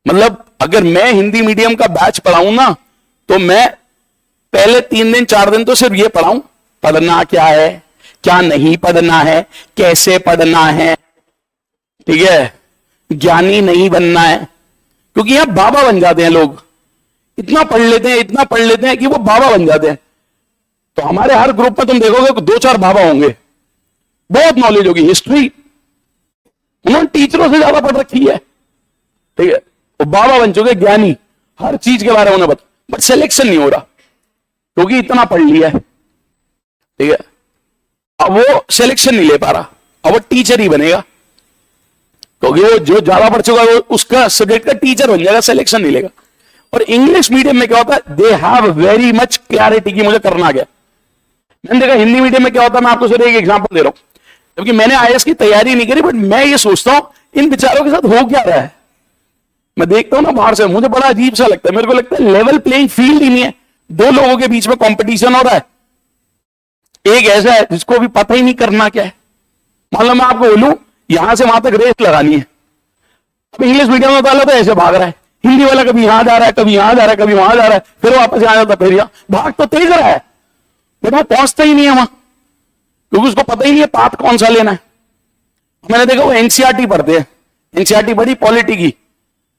मतलब अगर मैं हिंदी मीडियम का बैच पढ़ाऊं ना, तो मैं पहले 3 दिन 4 दिन तो सिर्फ ये पढ़ाऊं, पढ़ना क्या है, क्या नहीं पढ़ना है, कैसे पढ़ना है। ठीक है, ज्ञानी नहीं बनना है, क्योंकि यहां बाबा बन जाते हैं लोग, इतना पढ़ लेते हैं, इतना पढ़ लेते हैं कि वो बाबा बन जाते हैं। तो हमारे हर ग्रुप में तुम देखोगे 2-4 बाबा होंगे, बहुत नॉलेज होगी, हिस्ट्री उन्होंने टीचरों से ज्यादा पढ़ रखी है। ठीक है, वो बाबा बन चुके, ज्ञानी, हर चीज के बारे में उन्हें पता, बट सिलेक्शन नहीं हो रहा क्योंकि इतना पढ़ लिया है। ठीक है, अब वो सिलेक्शन नहीं ले पा रहा, अब वो टीचर ही बनेगा, क्योंकि वो जो ज्यादा पढ़ चुका है वो उसका सब्जेक्ट का टीचर बन जाएगा, सिलेक्शन नहीं लेगा। और इंग्लिश मीडियम में क्या होता है, they have very much clarity की मुझे करना क्या। मैंने देखा हिंदी मीडियम में क्या होता है, मैं आपको सिर्फ एक एग्जांपल दे रहा हूं, क्योंकि मैंने आईएएस की तैयारी नहीं करी, बट मैं ये सोचता हूं इन बेचारों के साथ हो क्या रहा है। मैं देखता हूं ना बाहर से, मुझे बड़ा अजीब सा लगता है। मेरे को लगता है लेवल प्लेइंग फील्ड ही नहीं है, दो लोगों के बीच में कंपटीशन हो रहा है। एक ऐसा है जिसको भी पता ही नहीं करना क्या है। मान लो मैं आपको बोलूं यहां से वहां तक रेस लगानी है, अब इंग्लिश मीडियम में वाला तो ऐसे भाग रहा है, हिंदी वाला कभी यहां जा रहा है, कभी यहां जा रहा है, कभी वहां जा रहा है, फिर वापस यहां जाता, फिर यहां भाग तो तेज रहा है, बट वहां पहुंचता ही नहीं है वहां, क्योंकि उसको पता ही नहीं है पाथ कौन सा लेना है। मैंने देखा वो एनसीईआरटी पढ़ते हैं, एनसीईआरटी पढ़ी पॉलिटी की,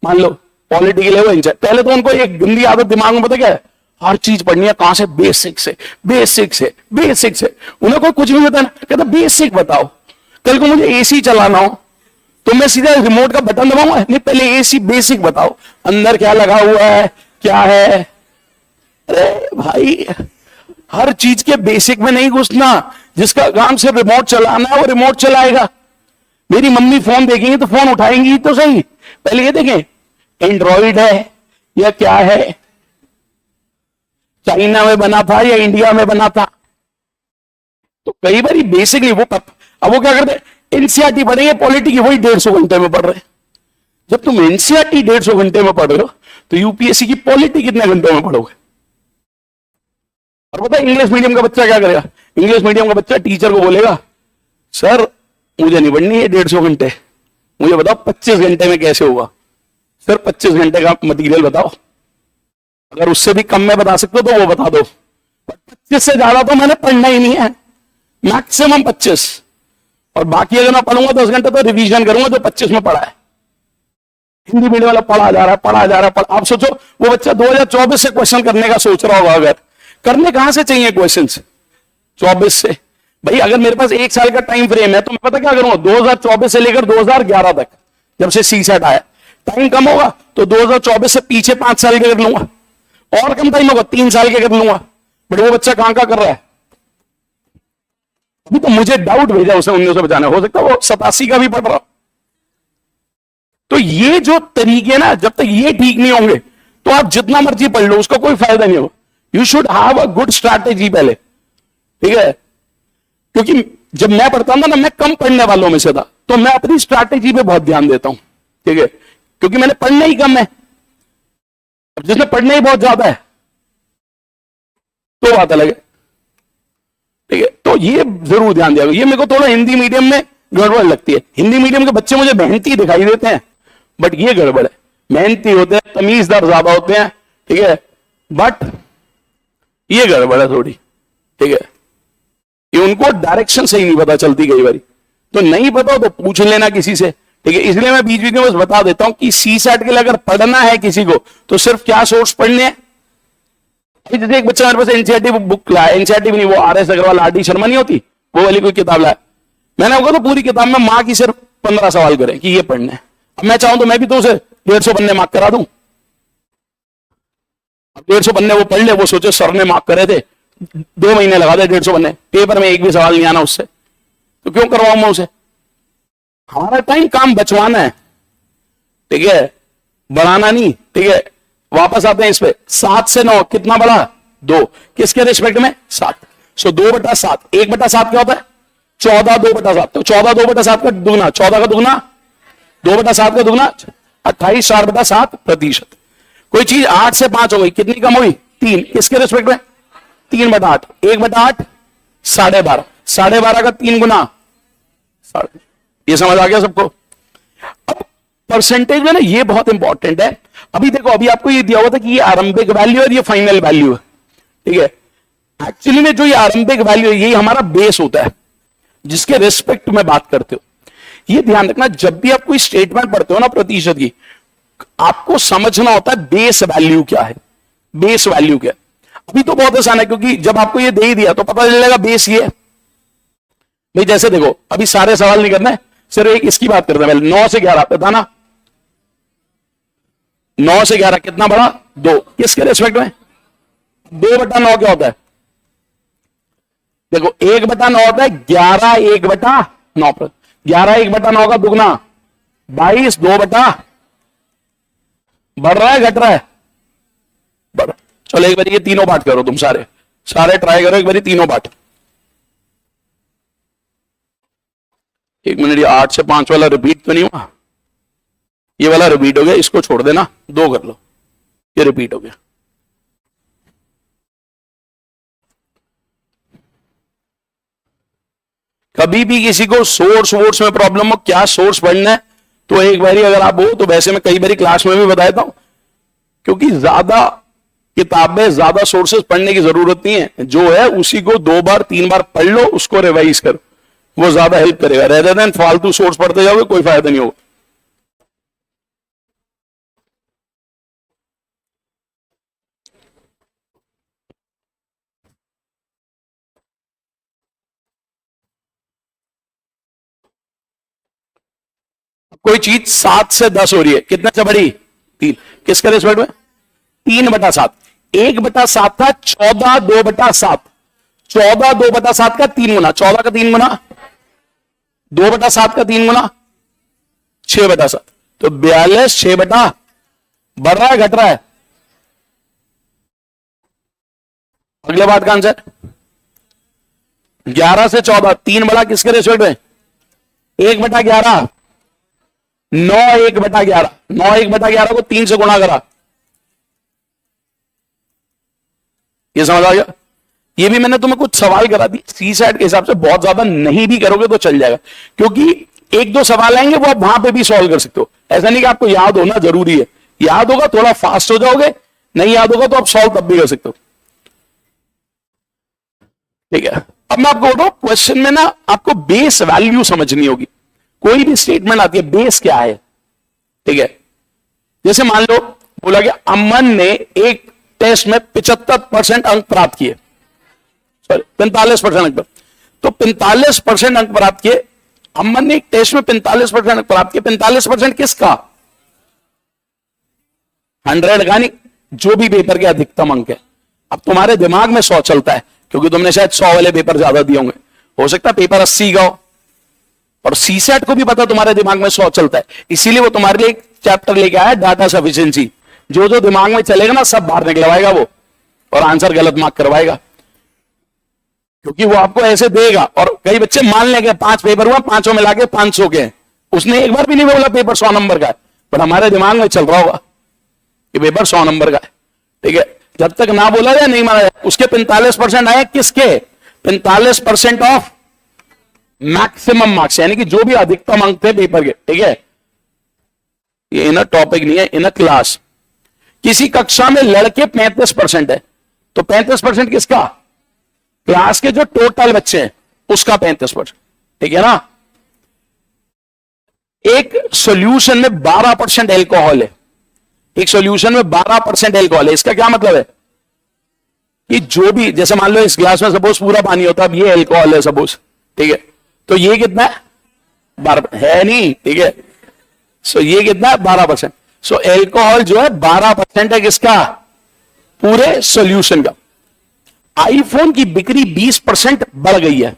मान लो पॉलिटी के लिए वो एनसीईआरटी, पहले तो उनको एक गंदी आदत दिमाग में पता क्या है, हर चीज पढ़नी है कहां से, बेसिक से, बेसिक से, बेसिक से। उन्हें कोई कुछ भी बताना, कहता बेसिक बताओ। कल को मुझे एसी चलाना हो तो मैं सीधा रिमोट का बटन दबाऊंगा? नहीं, पहले एसी बेसिक बताओ, अंदर क्या लगा हुआ है, क्या है। अरे भाई, हर चीज के बेसिक में नहीं घुसना। जिसका काम सिर्फ रिमोट चलाना है वो रिमोट चलाएगा। मेरी मम्मी फोन देखेंगे तो फोन उठाएंगी तो सही, पहले ये देखें एंड्रॉइड है या क्या है, चाइना में बना था या इंडिया में बना था। तो कई बार बेसिक नहीं वो अब वो क्या करते, एनसीईआरटी पढ़ेंगे पॉलिटी की, वही 150 घंटे में पढ़ रहे। जब तुम एनसीईआरटी 150 घंटे में पढ़ रहे हो तो यूपीएससी की पॉलिटी कितने घंटों में पढ़ोगे? और पता है इंग्लिश मीडियम का बच्चा क्या करेगा? इंग्लिश मीडियम का बच्चा टीचर को बोलेगा, सर मुझे नहीं पढ़नी है 150 घंटे, मुझे बताओ 25 घंटे में कैसे होगा। सर 25 घंटे का मटीरियल बताओ, अगर उससे भी कम में बता सकते हो तो वो बता दो, 25 से ज्यादा तो मैंने पढ़ना ही नहीं है, मैक्सिमम 25। और बाकी अगर मैं पढ़ूंगा 10 घंटे तो रिवीजन करूंगा जो 25 में पढ़ा है। हिंदी मीडियम वाला पढ़ा जा रहा है, पढ़ा जा रहा है, आप सोचो वो बच्चा 2024 से क्वेश्चन करने का सोच रहा होगा, अगर करने कहां से चाहिए क्वेश्चन? 24 से। भाई अगर मेरे पास 1 साल का टाइम फ्रेम है तो मैं पता क्या करूंगा, 2024 से लेकर 2011 तक, जब से सी सेट आया, टाइम कम होगा तो 2024 से पीछे 5 साल के कर लूंगा, और कम टाइम होगा 3 साल के कर लूंगा। बट वो बच्चा कहां का कर रहा है? अभी तो मुझे डाउट भेजा उसे 1995, हो सकता है वो 87 का भी पढ़ रहा। तो ये जो तरीके ना, जब तक ये ठीक नहीं होंगे तो आप जितना मर्जी पढ़ लो उसका कोई फायदा नहीं होगा। You should have a good strategy पहले, ठीक है। क्योंकि जब मैं पढ़ता था ना, मैं कम पढ़ने वालों में से था, तो मैं अपनी स्ट्रैटेजी पे बहुत ध्यान देता हूं, ठीक है, क्योंकि मैंने पढ़ना ही कम है। अब जिसने पढ़ना ही बहुत ज्यादा है तो बात अलग है, ठीक है। तो ये जरूर ध्यान दिया। ये मेरे को थोड़ा हिंदी मीडियम में गड़बड़ लगती है। हिंदी मीडियम के बच्चे मुझे मेहनती दिखाई देते हैं, बट ये गड़बड़ है। मेहनती होते हैं, तमीजदार ज्यादा होते हैं, ठीक है, बट ये गड़बड़ है थोड़ी, ठीक है। ये उनको डायरेक्शन सही नहीं पता चलती कई बार। तो नहीं पता हो तो पूछ लेना किसी से, ठीक है। इसलिए मैं बीच बीच में बस बता देता हूं कि सीसैट के लिए अगर पढ़ना है किसी को तो सिर्फ क्या सोर्स पढ़ने हैं। जैसे एक बच्चा मेरे पास एनसीईआरटी बुक लाया, एनसीईआरटी भी नहीं, वो आर.एस. अग्रवाल, आर.डी. शर्मा नहीं होती वो वाली कोई किताब लाया। मैंने होगा तो पूरी किताब में मां की सिर्फ 15 सवाल करें कि ये पढ़ना है। अब मैं चाहूं तो मैं भी तो उसे 150 पन्ने मार्क करा दूं। अब 150 पन्ने वो पढ़ ले, वो सोचे सर ने मार्क करे थे, 2 महीने लगा दे 150 पन्ने, पेपर में एक भी सवाल नहीं आना उससे, तो क्यों करवाऊं मैं उसे। हमारा टाइम काम बचवाना है, ठीक है, बढ़ाना नहीं, ठीक है। वापस आते हैं इस पे, 7 से 9 कितना बढ़ा, 2, किसके रिस्पेक्ट में 7, सो 2/7, 1/7 क्या होता है 14, 2/7, तो 14 2/7 का दुगना, 14 का दुगना 2/7 का दुगना 28, 4/7%। कोई चीज 8 से 5 हो गई, कितनी कम हुई 3, किसके रिस्पेक्ट में 3/8, 1/8 12.5, 12.5 का 3 गुना 12.5। ये समझ आ गया सबको। अब परसेंटेज में ना ये बहुत इंपॉर्टेंट है। अभी देखो, अभी आपको ये दिया हुआ था कि ये आरंभिक वैल्यू और ये फाइनल वैल्यू है, ठीक है। एक्चुअली में जो ये आरंभिक वैल्यू है यही हमारा बेस होता है जिसके रिस्पेक्ट में बात करते हो। ये ध्यान रखना, जब भी आप कोई स्टेटमेंट पढ़ते हो ना प्रतिशत की, आपको समझना होता है बेस वैल्यू क्या है, बेस वैल्यू क्या है। अभी तो बहुत आसान है क्योंकि जब आपको ये दे ही दिया तो पता चलेगा बेस ये है। भाई जैसे देखो, अभी सारे सवाल नहीं करना है, सिर्फ एक इसकी बात करते हैं पहले। 9 से 11 पता ना, 9 से 11 कितना बढ़ा 2, किसके रेस्पेक्ट में 2/9 क्या होता है, देखो 1/9 होता है 11 1/9 पर, 11 1/9 का दुगना 22, 2 बढ़ रहा है घट रहा है, बढ़। चलो एक बार ये तीनों पार्ट करो, तुम सारे ट्राई करो एक बार तीनों पार्ट। 1 मिनट, ये 8 से 5 वाला रिपीट तो नहीं हुआ, ये वाला रिपीट हो गया, इसको छोड़ देना, 2 कर लो, ये रिपीट हो गया। कभी भी किसी को सोर्स में प्रॉब्लम हो, क्या सोर्स पढ़ना है, तो एक बारी अगर आप हो तो, वैसे मैं कई बारी क्लास में भी बताता हूं, क्योंकि ज्यादा किताबें ज्यादा सोर्सेस पढ़ने की जरूरत नहीं है, जो है उसी को 2 बार 3 बार पढ़ लो, उसको रिवाइज करो, वो ज्यादा हेल्प करेगा। रेदर देन फालतू सोर्स पढ़ते जाओगे कोई फायदा नहीं होगा। कोई चीज 7 से 10 हो रही है, कितना से बढ़ी 3, किसके रिस्पेक्ट में 3/7, 1/7 था 14 2/7, 14 2/7 का 3 गुना, 14 का 3 गुना 2/7 का 3 गुना 6/7, तो 42 6 बढ़ रहा है घट रहा है। अगले बात का आंसर 11 से 14 3 बढ़ा, किसके रेस्पेक्ट में 1/11, 9 1/11, 9 1/11 को 3 से गुणा करा, ये समझ आ गया। ये भी मैंने तुम्हें कुछ सवाल करा दी, सीसैट के हिसाब से बहुत ज्यादा नहीं भी करोगे तो चल जाएगा, क्योंकि 1-2 सवाल आएंगे वो आप वहां पे भी सॉल्व कर सकते हो। ऐसा नहीं कि आपको याद होना जरूरी है, याद होगा थोड़ा फास्ट हो जाओगे, नहीं याद होगा तो आप सॉल्व तब भी कर सकते हो, ठीक है। अब मैं आपको बताऊं, क्वेश्चन में ना आपको बेस वैल्यू समझनी होगी। कोई भी स्टेटमेंट आती है, बेस क्या है, ठीक है। जैसे मान लो बोला गया अमन ने एक टेस्ट में 75% अंक प्राप्त किए, सॉरी 45% अंक, तो 45% अंक प्राप्त किए। अमन ने एक टेस्ट में 45% अंक प्राप्त किए, 45% किसका 100 का नहीं, जो भी पेपर के अधिकतम अंक है। अब तुम्हारे दिमाग में 100 चलता है क्योंकि तुमने शायद 100 वाले पेपर ज्यादा दिए होंगे, हो सकता है पेपर 80 का हो, और सीसैट को भी पता तुम्हारे दिमाग में 100 चलता है, इसीलिए वो तुम्हारे लिए एक चैप्टर लेके आया डाटा सफिशिएंसी। जो जो दिमाग में चलेगा ना सब बाहर निकलवाएगा वो, और आंसर गलत मार्क करवाएगा, क्योंकि वो आपको ऐसे देगा। और कई बच्चे मान लेंगे 5 पेपर हुआ, 5 मिला के 500 के हैं, उसने एक बार भी नहीं बोला पेपर 100 नंबर का है, पर हमारे दिमाग में चल रहा होगा कि पेपर 100 नंबर का है, ठीक है। जब तक ना बोला जाए नहीं माना जाए। उसके 45% आए, किसके? 45% ऑफ मैक्सिमम मार्क्स, यानी कि जो भी अधिकतम अंक थे पेपर के, ठीक है। ये इन टॉपिक नहीं है, इन क्लास। किसी कक्षा में लड़के 35% है, तो 35% किसका? क्लास के जो टोटल बच्चे हैं उसका 35%, ठीक है ना। एक सॉल्यूशन में 12% एल्कोहल है, एक सॉल्यूशन में 12% एल्कोहल है। इसका क्या मतलब है कि जो भी, जैसे मान लो इस ग्लास में सपोज पूरा पानी होता है, अब ये एल्कोहल है सपोज, ठीक है, तो ये कितना है? 12 है नहीं, ठीक है। सो ये कितना है? 12%। सो एल्कोहल जो है 12% है किसका? पूरे सॉल्यूशन का। आईफोन की बिक्री 20% बढ़ गई है,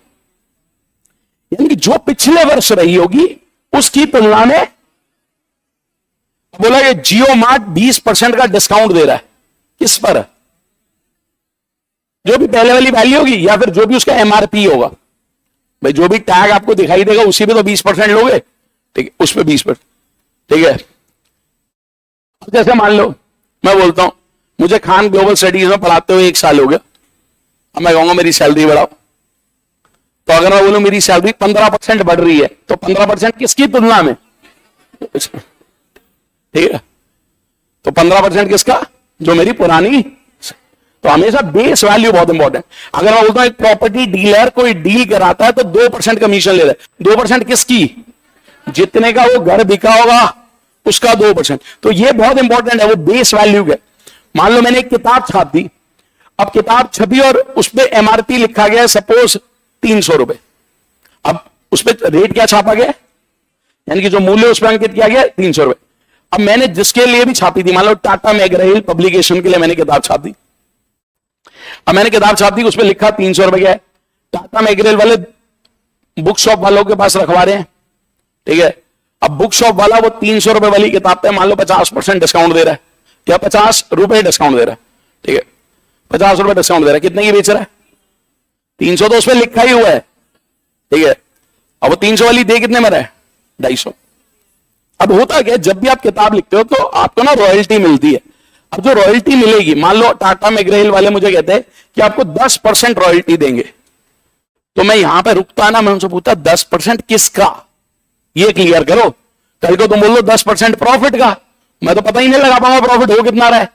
यानी कि जो पिछले वर्ष रही होगी उसकी तुलना में। बोला ये जियो मार्ट 20% का डिस्काउंट दे रहा है, किस पर? जो भी पहले वाली वैल्यू होगी या फिर जो भी उसका एमआरपी होगा। भाई जो भी टैग आपको दिखाई देगा उसी पे तो 20% लोगे, ठीक है, उस पर 20%, ठीक है। जैसे मान लो मैं बोलता हूं मुझे खान ग्लोबल स्टडीज में पढ़ाते हुए 1 साल हो गया, अब मैं कहूंगा मेरी सैलरी बढ़ाओ, तो अगर मैं बोलूं मेरी सैलरी 15% बढ़ रही है, तो 15% किसकी तुलना में? ठीक है, तो 15% किसका? जो मेरी पुरानी। तो हमेशा बेस वैल्यू बहुत इंपॉर्टेंट। अगर मैं बोलता हूं एक प्रॉपर्टी डीलर कोई डील कराता है तो 2% कमीशन ले रहा है, 2% किसकी? जितने का वो घर बिका होगा उसका 2%। तो ये बहुत इंपॉर्टेंट है, वो बेस वैल्यू है। मान लो मैंने एक किताब छाप दी, अब किताब छपी और उस पर एमआरपी लिखा गया सपोज 300 रुपए। अब उस पर रेट क्या छापा गया, यानी कि जो मूल्य उस पर अंकित किया गया 300 रुपए। अब मैंने जिसके लिए भी छापी थी, मान लो टाटा मैकग्रा-हिल पब्लिकेशन के लिए मैंने किताब छाप दी, अब मैंने किताब छाप दी, उस पर लिखा 300 रुपए क्या है। टाटा मैकग्रा-हिल वाले बुक शॉप वालों के पास रखवा रहे हैं, ठीक है। अब बुक शॉप वाला वो 300 रुपए वाली किताब पे मान लो 50% डिस्काउंट दे रहा है, क्या 50 रुपए डिस्काउंट दे रहा है, ठीक है, 50 रुपए डिस्काउंट दे रहा है। कितने की बेच रहा है? 300 तो उसमें लिखा ही हुआ है, ठीक है। अब वो 300 वाली दे कितने में रहा है? 250। अब होता क्या, जब भी आप किताब लिखते हो तो आपको ना रॉयल्टी मिलती है। अब जो रॉयल्टी मिलेगी, मान लो टाटा मैकग्रा-हिल वाले मुझे कहते हैं कि आपको 10% रॉयल्टी देंगे, तो मैं यहां पे रुकता ना, मैं उनसे पूछता 10% किसका, ये क्लियर करो। कल को तुम बोल लो 10% प्रॉफिट का, मैं तो पता ही नहीं लगा पाऊंगा प्रॉफिट हो कितना रहा है।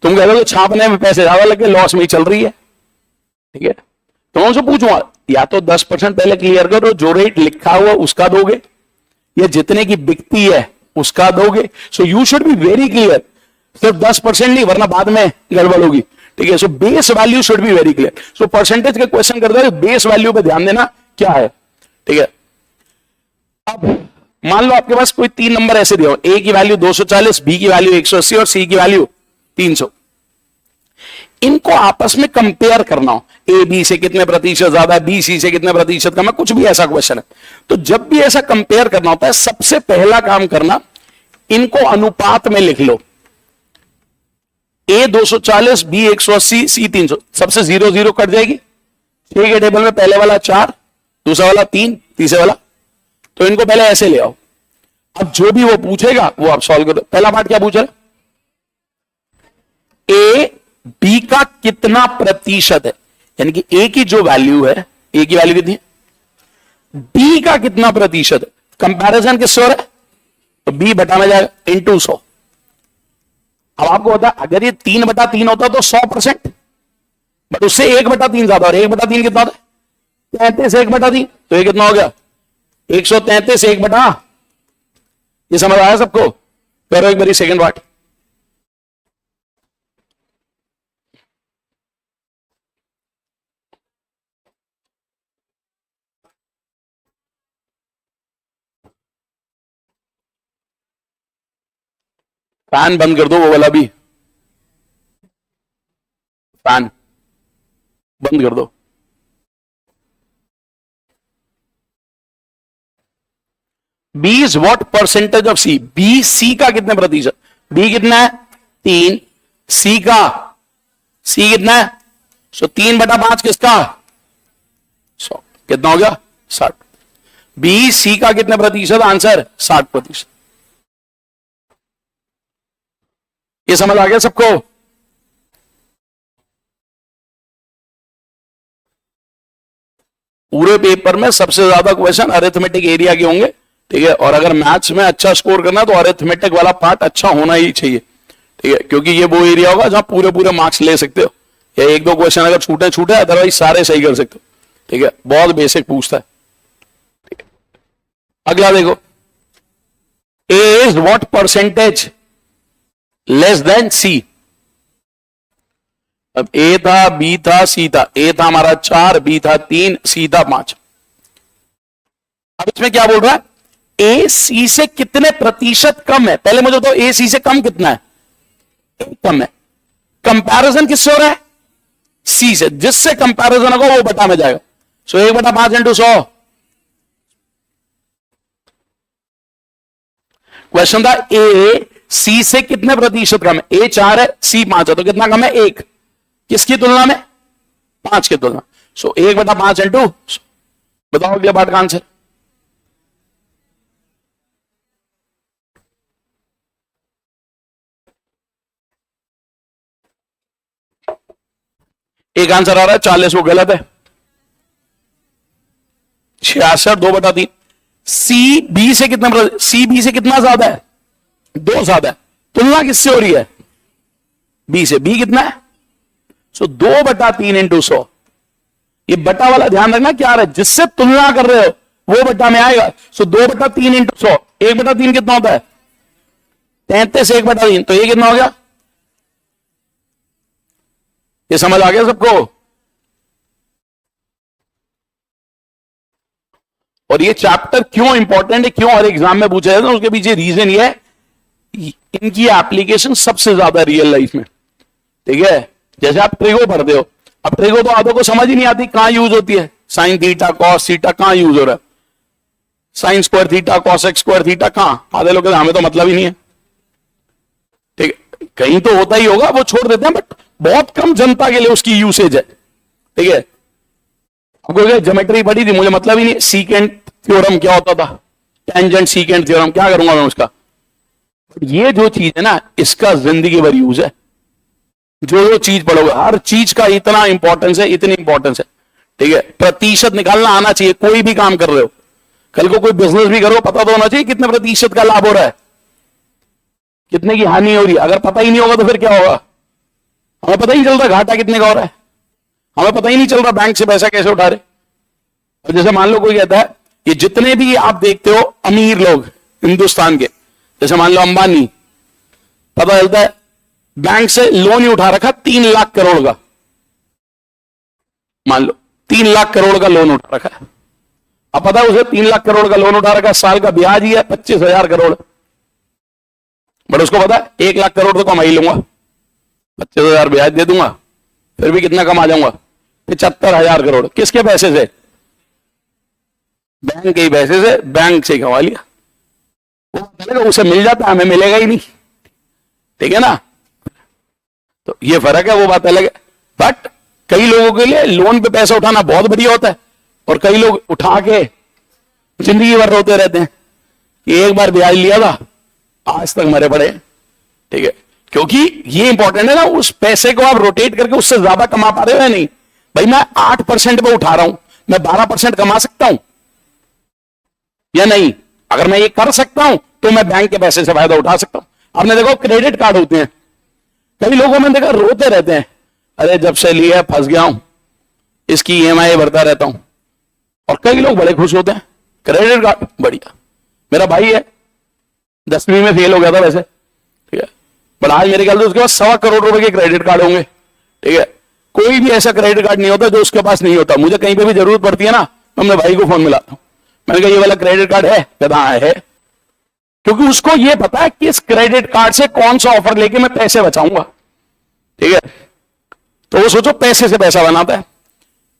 तुम कह लो छापने में पैसे ज्यादा लगे, लॉस में ही चल रही है, ठीक है। तो मैं उनसे पूछूंगा या तो 10% पहले क्लियर करो, जो रेट लिखा हुआ उसका दोगे या जितने की बिकती है उसका दोगे। So you should be very clear, सिर्फ 10% नहीं, वरना बाद में गड़बड़ होगी, ठीक है। So base value should be very clear. So percentage के क्वेश्चन करते हैं बेस वैल्यू पे ध्यान देना क्या है, ठीक है। अब मान लो आपके पास कोई 3 नंबर ऐसे दिया हो, ए की वैल्यू 240, बी की वैल्यू 180 और सी की वैल्यू 300। इनको आपस में कंपेयर करना हो, ए बी से कितने प्रतिशत ज्यादा है, बी सी से कितने प्रतिशत कम है, कुछ भी ऐसा क्वेश्चन है, तो जब भी ऐसा कंपेयर करना होता है सबसे पहला काम करना, इनको अनुपात में लिख लो। ए 240, बी 180, सी 300, सबसे 0 0 कट जाएगी। 6 के टेबल में पहले वाला 4, दूसरा वाला 3, तीसरे वाला, तो इनको पहले ऐसे ले आओ। अब जो भी वो पूछेगा वो आप सॉल्व करो। पहला पार्ट क्या पूछ रहा है? ए बी का कितना प्रतिशत है, यानी कि ए की जो वैल्यू है, ए की वैल्यू कितनी है, बी का कितना प्रतिशत है। कंपैरिजन किससे हो रहा है? तो बी बटा में जाएगा इंटू 100। अब आपको होता है अगर ये 3/3 होता तो 100%, बट उससे 1/3 ज्यादा, और 1/3 कितना होता है? 33 1/3, तो ये कितना हो गया? 133 1/। ये समझ आया सबको? करो एक बारी सेकंड पार्ट। फैन बंद कर दो, वो वाला भी फैन बंद कर दो। B is what percentage of C, B C का कितने प्रतिशत, बी कितना है 3, सी का सी कितना है? 3/5 किसका? 100। कितना हो गया? 60। बी सी का कितने प्रतिशत? आंसर 60%। ये समझ आ गया सबको? पूरे पेपर में सबसे ज्यादा क्वेश्चन अरिथमेटिक एरिया के होंगे, ठीक है। और अगर मैथ्स में अच्छा स्कोर करना है तो अरिथमेटिक वाला पार्ट अच्छा होना ही चाहिए, ठीक है, क्योंकि ये वो एरिया होगा जहां पूरे पूरे मार्क्स ले सकते हो। या एक दो क्वेश्चन अगर छूटे छूटे, अदरवाइज सारे सही कर सकते हो, ठीक है। बहुत बेसिक पूछता है, ठीक है। अगला देखो, A is what percentage less than C. अब ए था, बी था, सी था। ए था हमारा 4, बी था 3, सी था 5। अब इसमें क्या बोल रहा है? ए सी से कितने प्रतिशत कम है? पहले मुझे तो ए सी से कम कितना है? कम है। कंपैरिजन किससे हो रहा है? सी से। जिससे कंपैरिजन होगा वो बटा में जाएगा। सो 1/5 इंटू 100। क्वेश्चन था ए सी से कितने प्रतिशत कम है? ए 4 है, सी 5 है, तो कितना कम है? 1। किसकी तुलना में? 5 की तुलना। सो 1/5 इंटू। बताओ अगले पार्ट का आंसर। एक आंसर आ रहा है 40, वो गलत है। 66 2/3। सी बी से कितना? सी बी से कितना ज्यादा है? 2 ज्यादा है। तुलना किससे हो रही है? बी से। बी कितना है? सो 2/3 इंटू 100। ये बटा वाला ध्यान रखना, क्या आ रहा है? जिससे तुलना कर रहे हो वो बटा में आएगा। सो 2/3 इंटू 100। 1/3 कितना होता है? 33। 1/3 तो ये कितना हो गया? ये समझ आ गया सबको? और ये चैप्टर क्यों इंपॉर्टेंट है, क्यों हर एग्जाम में पूछा जाता है, उसके पीछे रीजन ये है, इनकी एप्लीकेशन सबसे ज्यादा रियल लाइफ में, ठीक है। जैसे आप ट्रिगो पढ़ते हो, अब ट्रिगो तो आधों को समझ ही नहीं आती कहां यूज होती है। साइन थीटा, कॉस थीटा कहां यूज हो रहा है? Sine square theta, cos x square theta कहां? आधे लोग हमें तो मतलब ही नहीं है, ठीक है। कहीं तो होता ही होगा, वो छोड़ देते हैं, बट बहुत कम जनता के लिए उसकी यूसेज है, ठीक है। आपको ज्योमेट्री पढ़ी थी, मुझे मतलब ही नहीं सीकेंट थ्योरम क्या होता था, टेंजेंट सीकेंट थ्योरम, क्या करूंगा मैं उसका। ये जो चीज है ना, इसका जिंदगी भर यूज है। जो चीज पढ़ोगे, हर चीज का इतना इंपॉर्टेंस है, इतनी इंपॉर्टेंस है, ठीक है। प्रतिशत निकालना आना चाहिए। कोई भी काम कर रहे हो, कल को कोई बिजनेस भी करो, पता तो होना चाहिए कितने प्रतिशत का लाभ हो रहा है, कितने की हानि हो रही है। अगर पता ही नहीं होगा तो फिर क्या होगा? हमें पता ही नहीं चल रहा घाटा कितने का हो रहा है, हमें पता ही नहीं चल रहा बैंक से पैसा कैसे उठा रहे। और जैसे मान लो कोई कहता है, ये जितने भी आप देखते हो अमीर लोग हिंदुस्तान के, जैसे मान लो अंबानी, पता चलता है बैंक से लोन ही उठा रखा 3 लाख करोड़ का। मान लो 3 लाख करोड़ का लोन उठा रखा है। अब पता है उसे 3 लाख करोड़ का लोन उठा रखा है, साल का ब्याज ही है 25,000 करोड़। बट उसको पता है 1 लाख करोड़ तो कमा ही लूंगा, 25,000 ब्याज दे दूंगा, फिर भी कितना कमा जाऊंगा? 75,000 करोड़। किसके पैसे से? बैंक के ही पैसे से, बैंक से ही कमा लिया। वो उसे मिल जाता है, हमें मिलेगा ही नहीं, ठीक है ना। तो ये फर्क है, वो बात अलग है। बट कई लोगों के लिए लोन पे पैसा उठाना बहुत बढ़िया होता है, और कई लोग उठा के जिंदगी भर रोते रहते हैं कि एक बार ब्याज लिया था, आज तक मरे पड़े, ठीक है। क्योंकि ये इंपॉर्टेंट है ना, उस पैसे को आप रोटेट करके उससे ज्यादा कमा पा रहे हो या नहीं। भाई मैं 8% पे उठा रहा हूं, मैं 12% कमा सकता हूं या नहीं? अगर मैं ये कर सकता हूं तो मैं बैंक के पैसे से फायदा उठा सकता हूं। आपने देखो क्रेडिट कार्ड होते हैं, कई लोगों में देखा रोते रहते हैं, अरे जब से लिया फंस गया हूं, इसकी EMI भरता रहता हूं। और कई लोग बड़े खुश होते हैं, क्रेडिट कार्ड बढ़िया। मेरा भाई है, 10वीं में फेल हो गया था वैसे, ठीक है, पर आज मेरे ख्याल से उसके पास 1.25 करोड़ रुपए के क्रेडिट कार्ड होंगे, ठीक है। कोई भी ऐसा क्रेडिट कार्ड नहीं होता जो उसके पास नहीं होता। मुझे कहीं पे भी जरूरत पड़ती है ना, तो अपने भाई को फोन मिलाता हूं, मैंने कहा ये वाला क्रेडिट कार्ड है? कहता है। क्योंकि उसको ये पता है कि इस क्रेडिट कार्ड से कौन सा ऑफर लेके मैं पैसे बचाऊंगा, ठीक है। तो वो सोचो पैसे से पैसा बनाता है,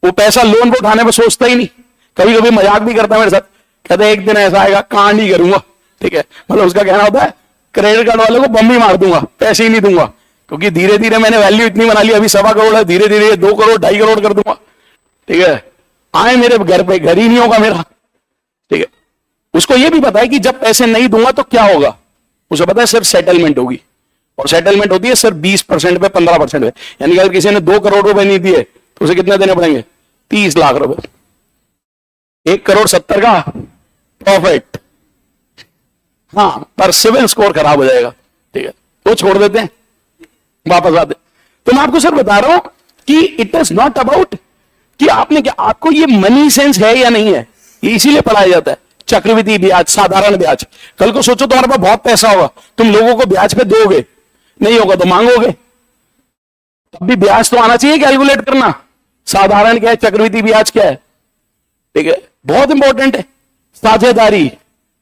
वो पैसा लोन को उठाने में सोचता ही नहीं। कभी कभी मजाक भी करता है मेरे साथ, कहते हैं एक दिन ऐसा आएगा कांड ही करूंगा, ठीक है। मतलब उसका कहना होता है क्रेडिट कार्ड वाले को बम ही मार दूंगा, पैसे ही नहीं दूंगा, क्योंकि धीरे धीरे मैंने वैल्यू इतनी बना ली, अभी 1.25 करोड़ है, धीरे धीरे 2 करोड़ 2.5 करोड़ कर दूंगा, ठीक है। आए मेरे घर पे, घर ही नहीं होगा मेरा, ठीक है। उसको ये भी पता है कि जब पैसे नहीं दूंगा तो क्या होगा, उसे पता है सिर्फ सेटलमेंट होगी, और सेटलमेंट होती है सिर्फ 20% पे, 15% पे। यानी कि अगर किसी ने 2 करोड़ रुपए नहीं दिए तो उसे कितने देने पड़ेंगे, 30 लाख रुपए। 1,70 का प्रॉफिट, हाँ, पर सिविल स्कोर खराब हो जाएगा, ठीक है, वो छोड़ देते हैं, वापस आते। तो मैं आपको सर बता रहा हूं कि इट इज नॉट अबाउट कि आपने क्या, आपको ये मनी सेंस है या नहीं है, ये इसीलिए पढ़ाया जाता है। चक्रवृद्धि ब्याज, साधारण ब्याज, कल को सोचो तुम्हारे पास बहुत पैसा होगा, तुम लोगों को ब्याज पे दोगे, नहीं होगा तो मांगोगे, तब भी ब्याज तो आना चाहिए कैलकुलेट करना, साधारण क्या है, चक्रवृद्धि ब्याज क्या है, ठीक है, बहुत इंपॉर्टेंट है। साझेदारी,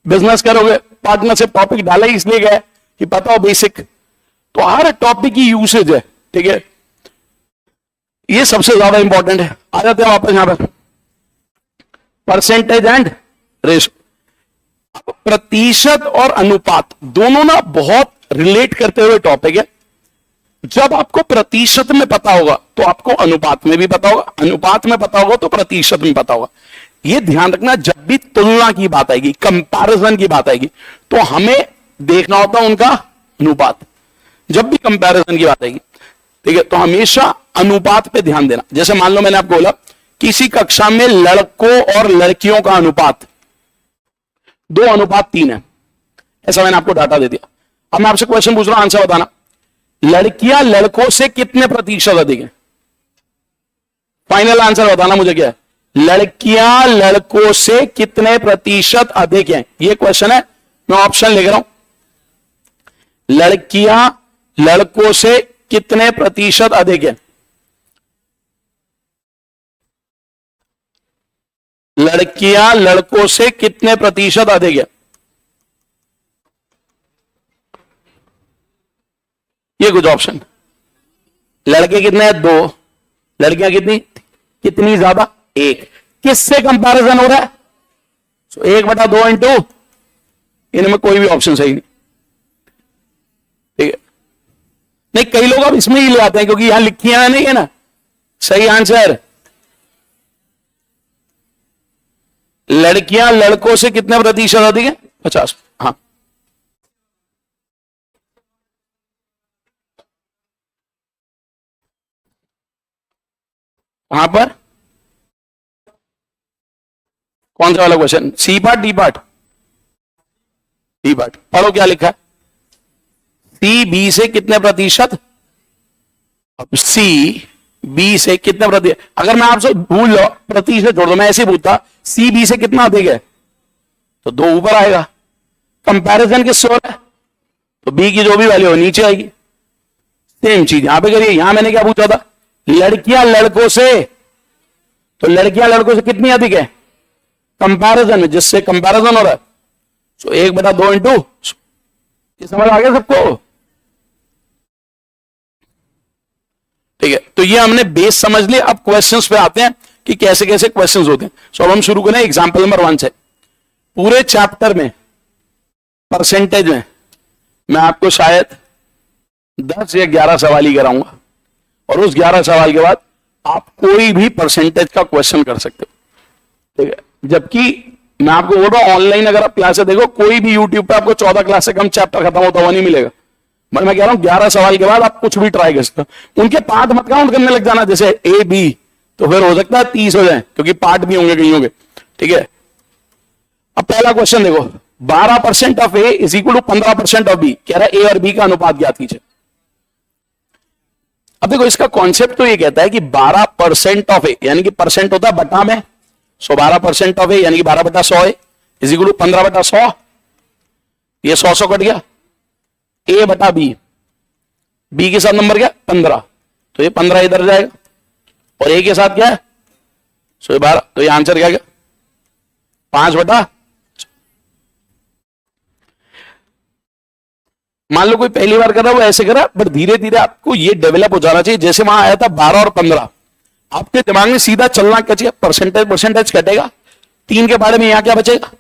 बिजनेस करोगे, पार्टनरशिप टॉपिक डाला ही इसलिए गया कि पता हो बेसिक, तो हर टॉपिक की यूसेज है, ठीक है, ये सबसे ज्यादा इंपॉर्टेंट है। आ जाते हैं वापस यहां पर, परसेंटेज एंड रेशो। प्रतिशत और अनुपात दोनों ना बहुत रिलेट करते हुए टॉपिक है। जब आपको प्रतिशत में पता होगा तो आपको अनुपात में भी पता होगा, अनुपात में पता होगा तो प्रतिशत में पता होगा। यह ध्यान रखना, जब भी तुलना की बात आएगी, कंपैरिजन की बात आएगी, तो हमें देखना होता है उनका अनुपात। जब भी कंपैरिजन की बात आएगी, ठीक है, तो हमेशा अनुपात पे ध्यान देना। जैसे मान लो मैंने आपको बोला किसी कक्षा में लड़कों और लड़कियों का अनुपात 2:3 है, ऐसा मैंने आपको डाटा दे दिया। अब मैं आपसे क्वेश्चन पूछ रहा हूं, आंसर बताना, लड़कियां लड़कों से कितने प्रतिशत अधिक है? फाइनल आंसर बताना मुझे क्या है, लड़कियां लड़कों से कितने प्रतिशत अधिक हैं? ये क्वेश्चन है, मैं ऑप्शन लिख रहा हूं, लड़कियां लड़कों से कितने प्रतिशत अधिक है? लड़कियां लड़कों से कितने प्रतिशत अधिक है? ये कुछ ऑप्शन, लड़के कितने हैं? 2, लड़कियां कितनी, कितनी ज्यादा? 1। किससे कंपैरिजन हो रहा है? 1/2 इंटू, इनमें कोई भी ऑप्शन सही नहीं, ठीक है। नहीं, कई लोग अब इसमें ही ले आते हैं क्योंकि यहां लिखियां नहीं है ना। सही आंसर, लड़कियां लड़कों से कितने प्रतिशत अधिक है? 50। हाँ, कहां पर, कौन सा वाला question, C part D part? D part. पढ़ो क्या लिखा है, सी बी से कितने प्रतिशत, सी बी से कितने प्रतिशत। अगर मैं आपसे भूल लो, प्रतिशत छोड़ दो, मैं ऐसे पूछता सी बी से कितना अधिक है, तो 2 ऊपर आएगा। कंपैरिजन किससे हो रहा है, तो बी की जो भी वैल्यू हो नीचे आएगी। सेम चीज यहां पे करिए, यहां मैंने क्या पूछा था, लड़कियां लड़कों से, तो लड़कियां लड़कों से कितनी अधिक है कंपैरिजन में, जिससे कंपैरिजन हो रहा है, तो 1/2 इंटू, ये समझ आ गया सबको, ठीक है। तो ये हमने बेस समझ लिया। अब क्वेश्चंस पे आते हैं कि कैसे कैसे क्वेश्चंस होते हैं। सो अब हम शुरू करें एग्जांपल नंबर 1 से। पूरे चैप्टर में परसेंटेज में मैं आपको शायद 10 या 11 सवाल ही कराऊंगा, और उस 11 सवाल के बाद आप कोई भी परसेंटेज का क्वेश्चन कर सकते हो, ठीक है। जबकि मैं आपको बोल रहा हूं, ऑनलाइन अगर आप क्लासेस देखो, कोई भी यूट्यूब पे आपको 14 क्लास से कम चैप्टर खत्म होता हुआ नहीं मिलेगा। मैं कह रहा हूं 11 सवाल के बाद आप कुछ भी ट्राई कर सकते हो। उनके पार्ट मत काउंट करने लग जाना, जैसे ए बी, तो फिर हो सकता है 30 हो जाए, क्योंकि पार्ट भी होंगे कहीं होंगे, ठीक है। अब पहला क्वेश्चन देखो, 12% of A is equal to 15% of B. कह रहा है ए और बी का अनुपात ज्ञात कीजिए। अब देखो, इसका कॉन्सेप्ट तो ये कहता है कि 12% ऑफ ए, यानी कि परसेंट होता है बटा में, 12% ऑफ ए यानी कि 12/100 है, इज इक्वल टू 15/100। ये 100 कट गया, ए बटा बी, बी के साथ नंबर क्या 15, तो ये 15 इधर जाएगा, और ए के साथ क्या है 12, तो ये आंसर क्या गया 5/। मान लो कोई पहली बार कर रहा है, वो ऐसे कर रहा है, बट धीरे धीरे आपको ये डेवलप हो जाना चाहिए। जैसे वहां आया था 12 और 15, आपके दिमाग में सीधा चलना क्या चाहिए, परसेंटेज कटेगा, 3 के बारे में यहां क्या बचेगा,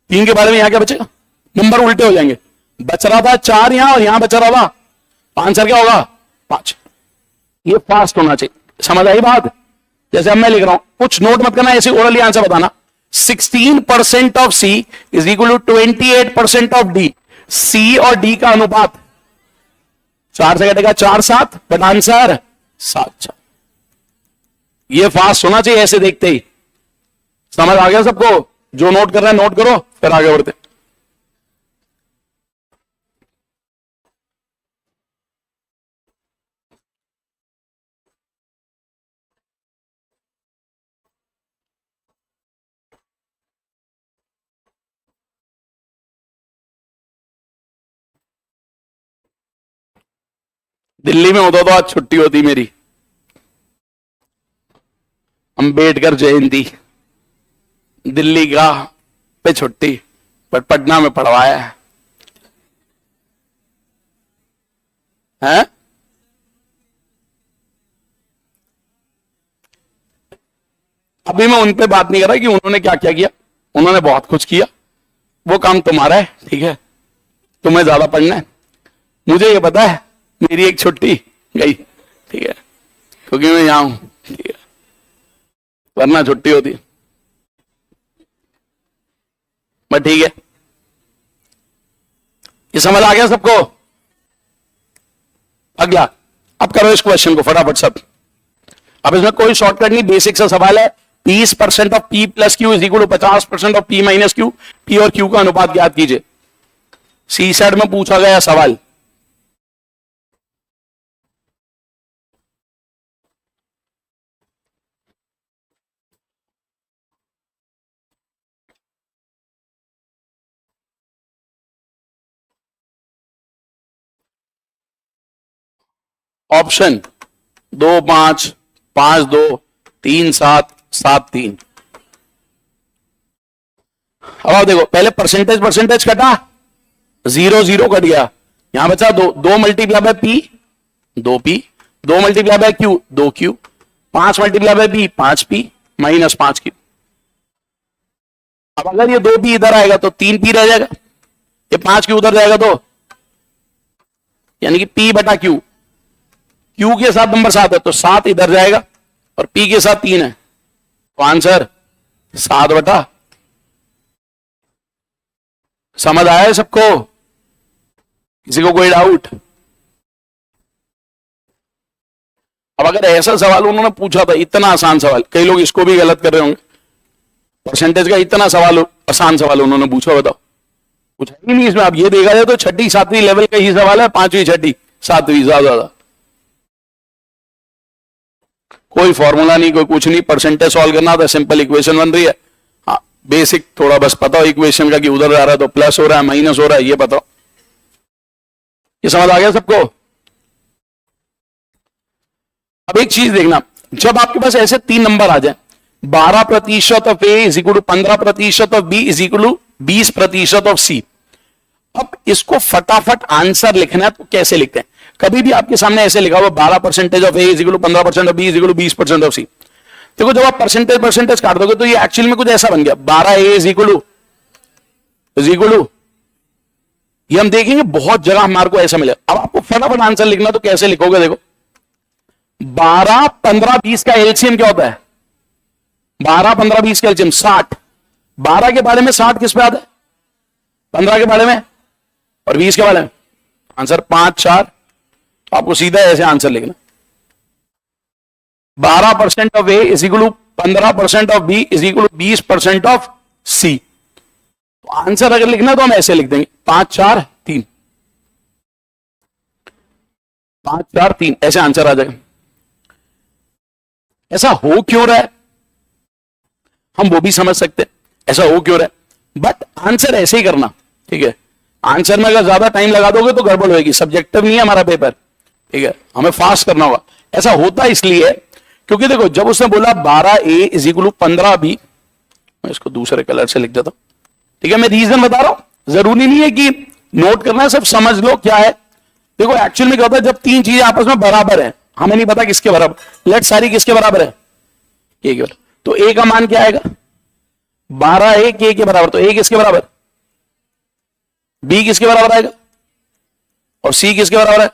3 के बारे में यहां क्या बचेगा, नंबर उल्टे हो जाएंगे। बच रहा था 4 यहां, और यहां बच रहा था आंसर क्या होगा 5। ये फास्ट होना चाहिए, समझ आई बात? जैसे अब मैं लिख रहा हूं, कुछ नोट मत करना, ऐसे ओरली आंसर बताना। 16% of C is equal to 28% of D. C और डी का अनुपात 4 से कटेगा 4 7, बट आंसर 7। ये फास्ट होना चाहिए ऐसे देखते ही। समझ आ गया सबको? जो नोट कर रहे हैं नोट करो, फिर आगे बढ़ते। दिल्ली में होता तो आज छुट्टी होती मेरी, अंबेडकर जयंती। दिल्ली का पे छुट्टी, पर पटना में पढ़वाया है? अभी मैं उन पे बात नहीं कर रहा कि उन्होंने क्या क्या किया, उन्होंने बहुत कुछ किया, वो काम तुम्हारा है, ठीक है? तुम्हें ज्यादा पढ़ना है, मुझे ये पता है मेरी एक छुट्टी गई, ठीक है, क्योंकि मैं यहां हूं, ठीक है, वरना छुट्टी होती। बट ठीक है, ये समझ आ गया सबको? अगला, अब करो इस क्वेश्चन को फटाफट सब। अब इसमें कोई शॉर्टकट नहीं, बेसिक सा सवाल है। 30% of P plus Q is equal to 50% of P minus Q. P और क्यू का अनुपात ज्ञात कीजिए। सी सेट में पूछा गया सवाल। ऑप्शन 2 5 5 2 3 7 7 3। अब आप देखो, पहले परसेंटेज परसेंटेज कटा, 0 0 कट गया, यहां बचा 2 2 multiply by P 2 P, 2 multiply by Q 2 Q, 5 multiply by P 5 P minus 5 Q. अब अगर ये 2 पी इधर आएगा तो 3 पी रह जाएगा, ये 5 क्यू उधर जाएगा तो यानी कि पी बटा क्यू। क्यू के साथ नंबर 7 है तो 7 इधर जाएगा और पी के साथ 3 है, तो आंसर 7 बटा। समझ आया है सबको? किसी को कोई डाउट? अब अगर ऐसा सवाल उन्होंने पूछा था, इतना आसान सवाल, कई लोग इसको भी गलत कर रहे होंगे, परसेंटेज का इतना सवाल, आसान सवाल उन्होंने पूछा, बताओ कुछ है ही नहीं इसमें। अब ये देखा जाए तो 6वीं 7वीं लेवल का ही सवाल है, 5वीं 6वीं 7वीं ज्यादा। कोई फॉर्मूला नहीं, कोई कुछ नहीं, परसेंटेज सॉल्व करना था, सिंपल इक्वेशन बन रही है। हाँ, बेसिक थोड़ा बस पता हो इक्वेशन का कि उधर जा रहा है तो प्लस हो रहा है माइनस हो रहा है, ये बताओ। ये समझ आ गया सबको? अब एक चीज देखना, जब आपके पास ऐसे 3 नंबर आ जाए, 12% of A is equal to 15% of B is equal to 20% of C. अब इसको फटाफट आंसर लिखना है तो कैसे लिखते हैं? कभी भी आपके सामने ऐसे लिखा हुआ 12% of A is equal to 15% of B is equal to 20% of C. देखो जब आप परसेंटेज परसेंटेज काट दोगे तो ये एक्चुअल में कुछ ऐसा बन गया, 12 ए इज इक्वल टू, ये हम देखेंगे बहुत जगह हमारे को ऐसा मिलेगा। अब आपको फटाफट आंसर लिखना तो कैसे लिखोगे? देखो 12 15 20 का एलसीएम क्या होता है? 12 15 20 का एलसीएम 60। 12 के बारे में 60 किस पे आता है? 15 के बारे में और 20 के बारे में। आंसर 5 4। तो आपको सीधा ऐसे आंसर लिखना, 12% of A is equal to 15% of B is equal to 20% of C. तो आंसर अगर लिखना तो हम ऐसे लिख देंगे 5 4 3, 5 4 3, ऐसे आंसर आ जाएगा। ऐसा हो क्यों रहा है हम वो भी समझ सकते हैं, ऐसा हो क्यों रहा है, बट आंसर ऐसे ही करना, ठीक है? आंसर में अगर ज्यादा टाइम लगा दोगे तो गड़बड़ होगी, सब्जेक्टिव नहीं है हमारा पेपर, ठीक है? हमें फास्ट करना होगा। ऐसा होता इसलिए क्योंकि देखो जब उसने बोला 12 ए इज इक्वल टू 15 बी, मैं इसको दूसरे कलर से लिख देता हूं, ठीक है? मैं रीजन बता रहा हूं, जरूरी नहीं है कि नोट करना है, सब समझ लो क्या है। देखो एक्चुअल में क्या होता है, जब 3 चीजें आपस में बराबर है, हमें नहीं पता किसके बराबर, लेट सारी किसके बराबर है, ए के बराबर, तो ए का मान क्या आएगा? 12 ए के बराबर, तो ए किसके बराबर, बी किसके बराबर आएगा और सी किसके बराबर है?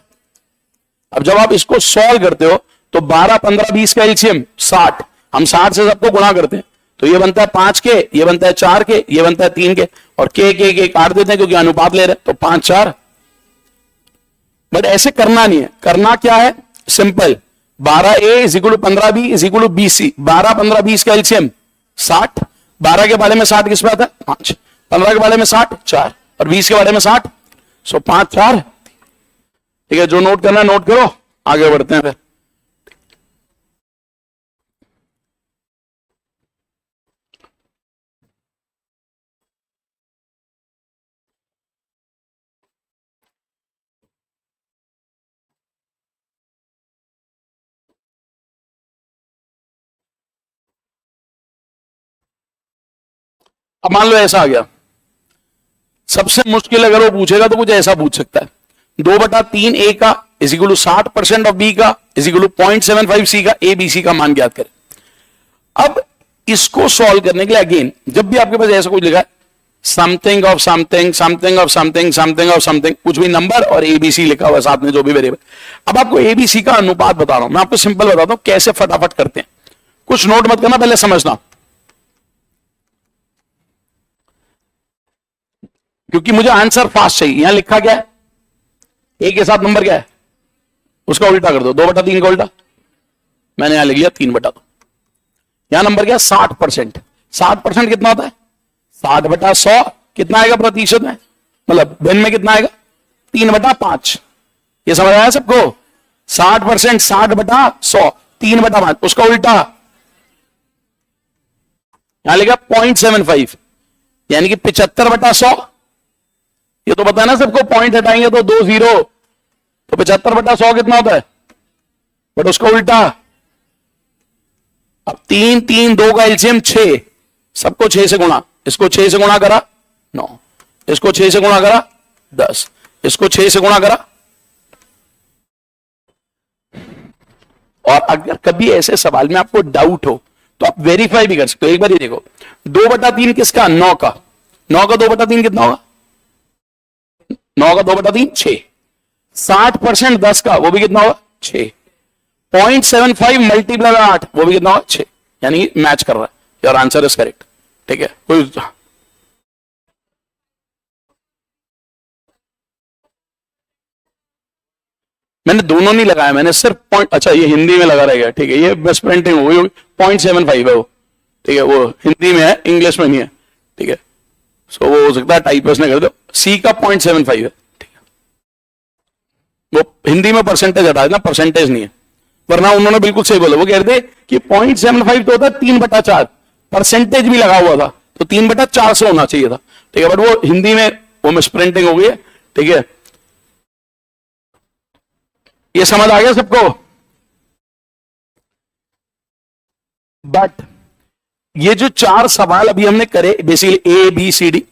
अब जब आप इसको सॉल्व करते हो तो 12, 15, 20 का एलसीएम 60, हम 60 से सबको गुणा करते हैं, तो ये बनता है 5 के, ये बनता है 4 के, ये बनता है 3 के, और के काट देते हैं क्योंकि अनुपात ले रहे हैं, तो 5, 4। बट ऐसे करना नहीं है, करना क्या है, simple, 12a is equal to 15b is equal to 20c, 12, 15, 20 का एलसीएम 60, 12 के बारे में 60 किस पे आता है 5, 15 के बारे में 60 4, और 20 के बारे में 60, सो 5, 4। ठीक है, जो नोट करना है नोट करो, आगे बढ़ते हैं फिर। अब मान लो ऐसा आ गया, सबसे मुश्किल अगर वो पूछेगा तो कुछ ऐसा पूछ सकता है, 2/3 ए का is equal to 60% of B का इज इक्वल टू 0.75 सी का, ए बी सी का मान ज्ञात करें। अब इसको सॉल्व करने के लिए अगेन जब भी आपके पास ऐसा कुछ लिखा है, something of something, something of something, something of something, कुछ भी नंबर और एबीसी लिखा हुआ साथ में, जो भी वेरिएबल। अब आपको एबीसी का अनुपात बता रहा हूं मैं, आपको सिंपल बताता हूं कैसे फटाफट करते हैं, कुछ नोट मत करना, पहले समझना, क्योंकि मुझे आंसर फास्ट चाहिए। यहां लिखा क्या है, ए के साथ नंबर क्या है, उसका उल्टा कर दो, 2/3 का उल्टा, मैंने यहां लिख लिया 3/2। यहां नंबर क्या है 60%, 60% कितना होता है 60/100, कितना आएगा प्रतिशत में, मतलब भिन्न में कितना आएगा 3/5। ये समझ आया सबको, 60%, 60/100, 3/5, उसका उल्टा यहां लिखा 0.75, यानी कि 75/100। ये तो पता है ना सबको, पॉइंट हटाएंगे तो 2 0, तो 75/100 कितना होता है, बट उसका उल्टा। अब 3, 3, 2 का एलसीएम 6, सबको 6 से गुणा, इसको 6 से गुणा करा 9, इसको 6 से गुणा करा 10, इसको 6 से गुणा करा। और अगर कभी ऐसे सवाल में आपको डाउट हो तो आप वेरीफाई भी कर सकते हो, एक बार ये देखो, 2/3 किसका, 9 का, 9 का 2/3 कितना होगा, 9 का 2/3 6, 60% 10 का, वो भी कितना होगा 6, 0.75 मल्टीप्लाई 8, वो भी कितना होगा 6, यानी मैच कर रहा है, योर आंसर इज करेक्ट। ठीक है, कोई मैंने दोनों नहीं लगाया, मैंने सिर्फ पॉइंट, अच्छा ये हिंदी में लगा रहेगा, ठीक है, ये बस प्रिंटिंग हो गई, 0.75 है वो, ठीक है, वो हिंदी में है, इंग्लिश में नहीं है, ठीक है, सो वो हो सकता है टाइपस ने कर दो, सी का 0.75 है, ठीक है, वो हिंदी में परसेंटेज हटा देना, परसेंटेज नहीं है, वरना उन्होंने बिल्कुल सही बोला, वो कह रहे थे कि 0.75 तो होता है 3/4, परसेंटेज भी लगा हुआ था, तो 3/4 से होना चाहिए था, ठीक है, बट वो हिंदी में वो मिसप्रिंटिंग हो गई है, ठीक है। ये समझ आ गया सबको, बट ये जो 4 सवाल अभी हमने करे, basically A B C D,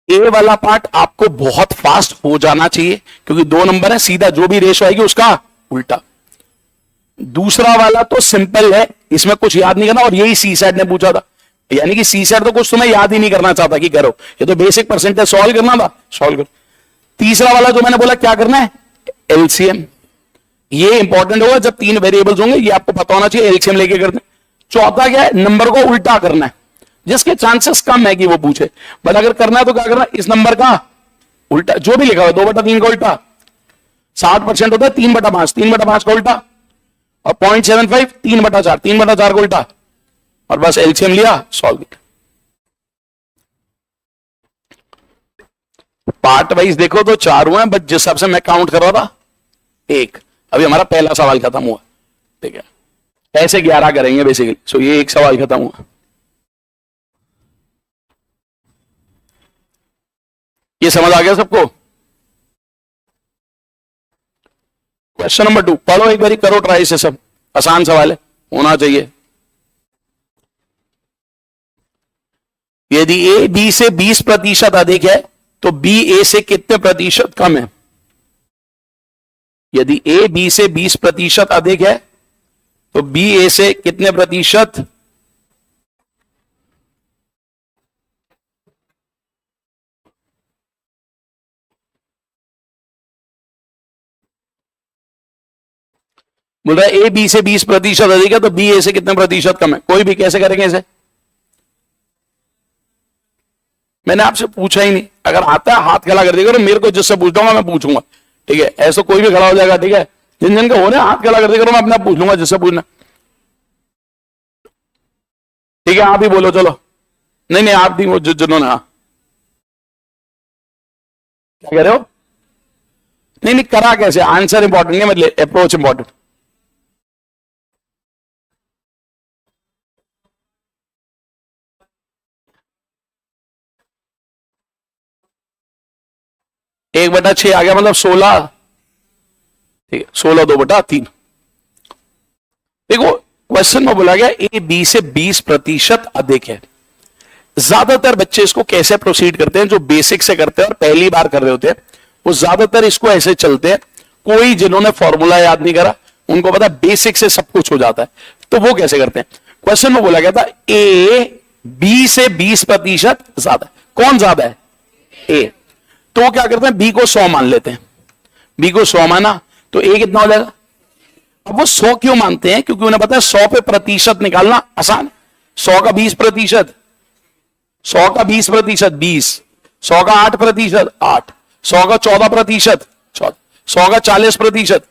A वाला पार्ट आपको बहुत फास्ट हो जाना चाहिए, क्योंकि 2 नंबर है, सीधा जो भी रेशो आएगी उसका उल्टा। दूसरा वाला तो सिंपल है, इसमें कुछ याद नहीं करना, और यही सी सेट ने पूछा था, यानी कि सी सेट तो कुछ तुम्हें याद ही नहीं करना चाहता कि करो, ये तो बेसिक परसेंटेज सॉल्व करना था, सॉल्व करो। तीसरा वाला जो मैंने बोला क्या करना है, एलसीएम, ये इंपॉर्टेंट होगा, जब 3 वेरिएबल्स होंगे ये आपको पता होना चाहिए, एलसीएम लेके करते हैं। चौथा क्या है, नंबर को उल्टा करना है, जिसके चांसेस कम है कि वो पूछे, बट अगर करना है तो क्या करना है, इस नंबर का उल्टा, जो भी लिखा हुआ 2/3 का उल्टा, 60% होता है 3/5, 3/5 का उल्टा, और 0.75 3/4, 3/4 का उल्टा, और बस एलसीएम लिया, सॉल्व किया। पार्ट वाइज देखो तो 4 हुए हैं, बट जिस हिसाब से मैं काउंट कर रहा था 1, अभी हमारा पहला सवाल खत्म हुआ, ठीक है, ऐसे 11 करेंगे बेसिकली, सो ये एक सवाल खत्म हुआ। ये समझ आ गया सबको। क्वेश्चन नंबर 2 पढ़ो एक बारी, करो ट्राई से, सब आसान सवाल है, होना चाहिए। यदि ए बी से 20% अधिक है तो बी ए से कितने प्रतिशत कम है, यदि ए बी से 20% अधिक है तो बी ए से कितने प्रतिशत बोल रहा है ए बी से 20% अधिक है, तो बी ए से कितने प्रतिशत कम है? कोई भी कैसे करेंगे इसे? मैंने आपसे पूछा ही नहीं, अगर आता है हाथ खड़ा कर देगा, तो मेरे को जिससे पूछता हूँ मैं पूछूंगा, ठीक है? ऐसा कोई भी खड़ा हो जाएगा, ठीक है? जिन जिन के हो रहे हाथ खड़ा कर देगा, मैं अपने आप पूछ लूंगा जिससे पूछना, ठीक है? आप ही बोलो, चलो। नहीं नहीं, आप भी जिन्होंने, हाँ क्या कह रहे हो? नहीं नहीं, करा कैसे? आंसर इंपॉर्टेंट नहीं, मतलब अप्रोच इंपॉर्टेंट। एक बटा 6 आ गया, मतलब 16, ठीक है? 16 2/3। देखो, क्वेश्चन में बोला गया ए बी से 20% अधिक है। ज्यादातर बच्चे इसको कैसे प्रोसीड करते हैं? जो बेसिक से करते हैं और पहली बार कर रहे होते हैं, वो ज्यादातर इसको ऐसे चलते हैं। कोई जिन्होंने फॉर्मूला याद नहीं करा, उनको पता बेसिक से सब कुछ हो जाता है, तो वो कैसे करते हैं? क्वेश्चन में बोला गया था ए बी से 20% ज्यादा। कौन ज्यादा है? ए। तो वो क्या करते हैं? बी को 100 मान लेते हैं। बी को 100 माना तो ए कितना हो जाएगा? अब वो 100 क्यों मानते हैं? क्योंकि उन्हें पता है 100 पे प्रतिशत निकालना आसान है। 100 का 20%, 100 का 20%, 20, 100 का 8%, 8, 100 का 14%, 14, 100 का 40%,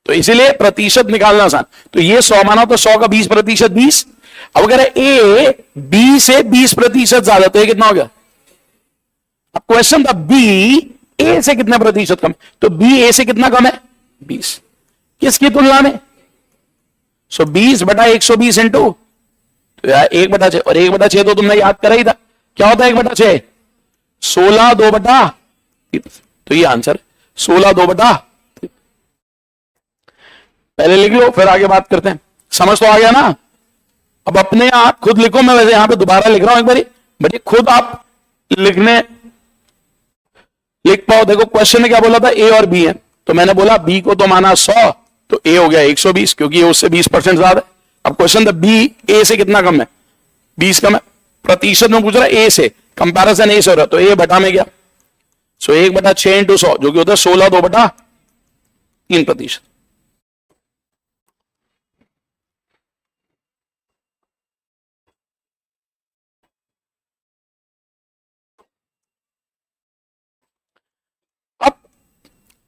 तो इसीलिए प्रतिशत निकालना आसान। तो ये 100 माना, तो 100 का 20%, 20। अब अगर ए बी से 20% ज्यादा, तो ये कितना हो गया? अब क्वेश्चन था बी ए से कितने प्रतिशत कम है, तो बी ए से कितना कम है? 20। किसकी तुलना में? 20/120 इंटू, तो यार 1/6, और 1/6 तो तुमने याद करा ही था, क्या होता है 1/6? 16 2/3। तो ये आंसर 16 2/3। पहले लिख लो, फिर आगे बात करते हैं। समझ तो आ गया ना? अब अपने आप खुद लिखो, मैं वैसे यहां पे दोबारा लिख रहा हूं एक बारी, बट खुद आप लिखने लिख पाओ। देखो, क्वेश्चन ने क्या बोला था? ए और बी है, तो मैंने बोला बी को तो माना 100, तो ए हो गया 120, क्योंकि ये उससे 20% ज्यादा है। अब क्वेश्चन था बी ए से कितना कम है? 20 कम है। प्रतिशत में पूछ रहा है ए से, कंपैरिजन ए से हो रहा है, तो ए बटा में गया। सो 1/6 इंटू 100, जो कि होता है 16 2/3%। अब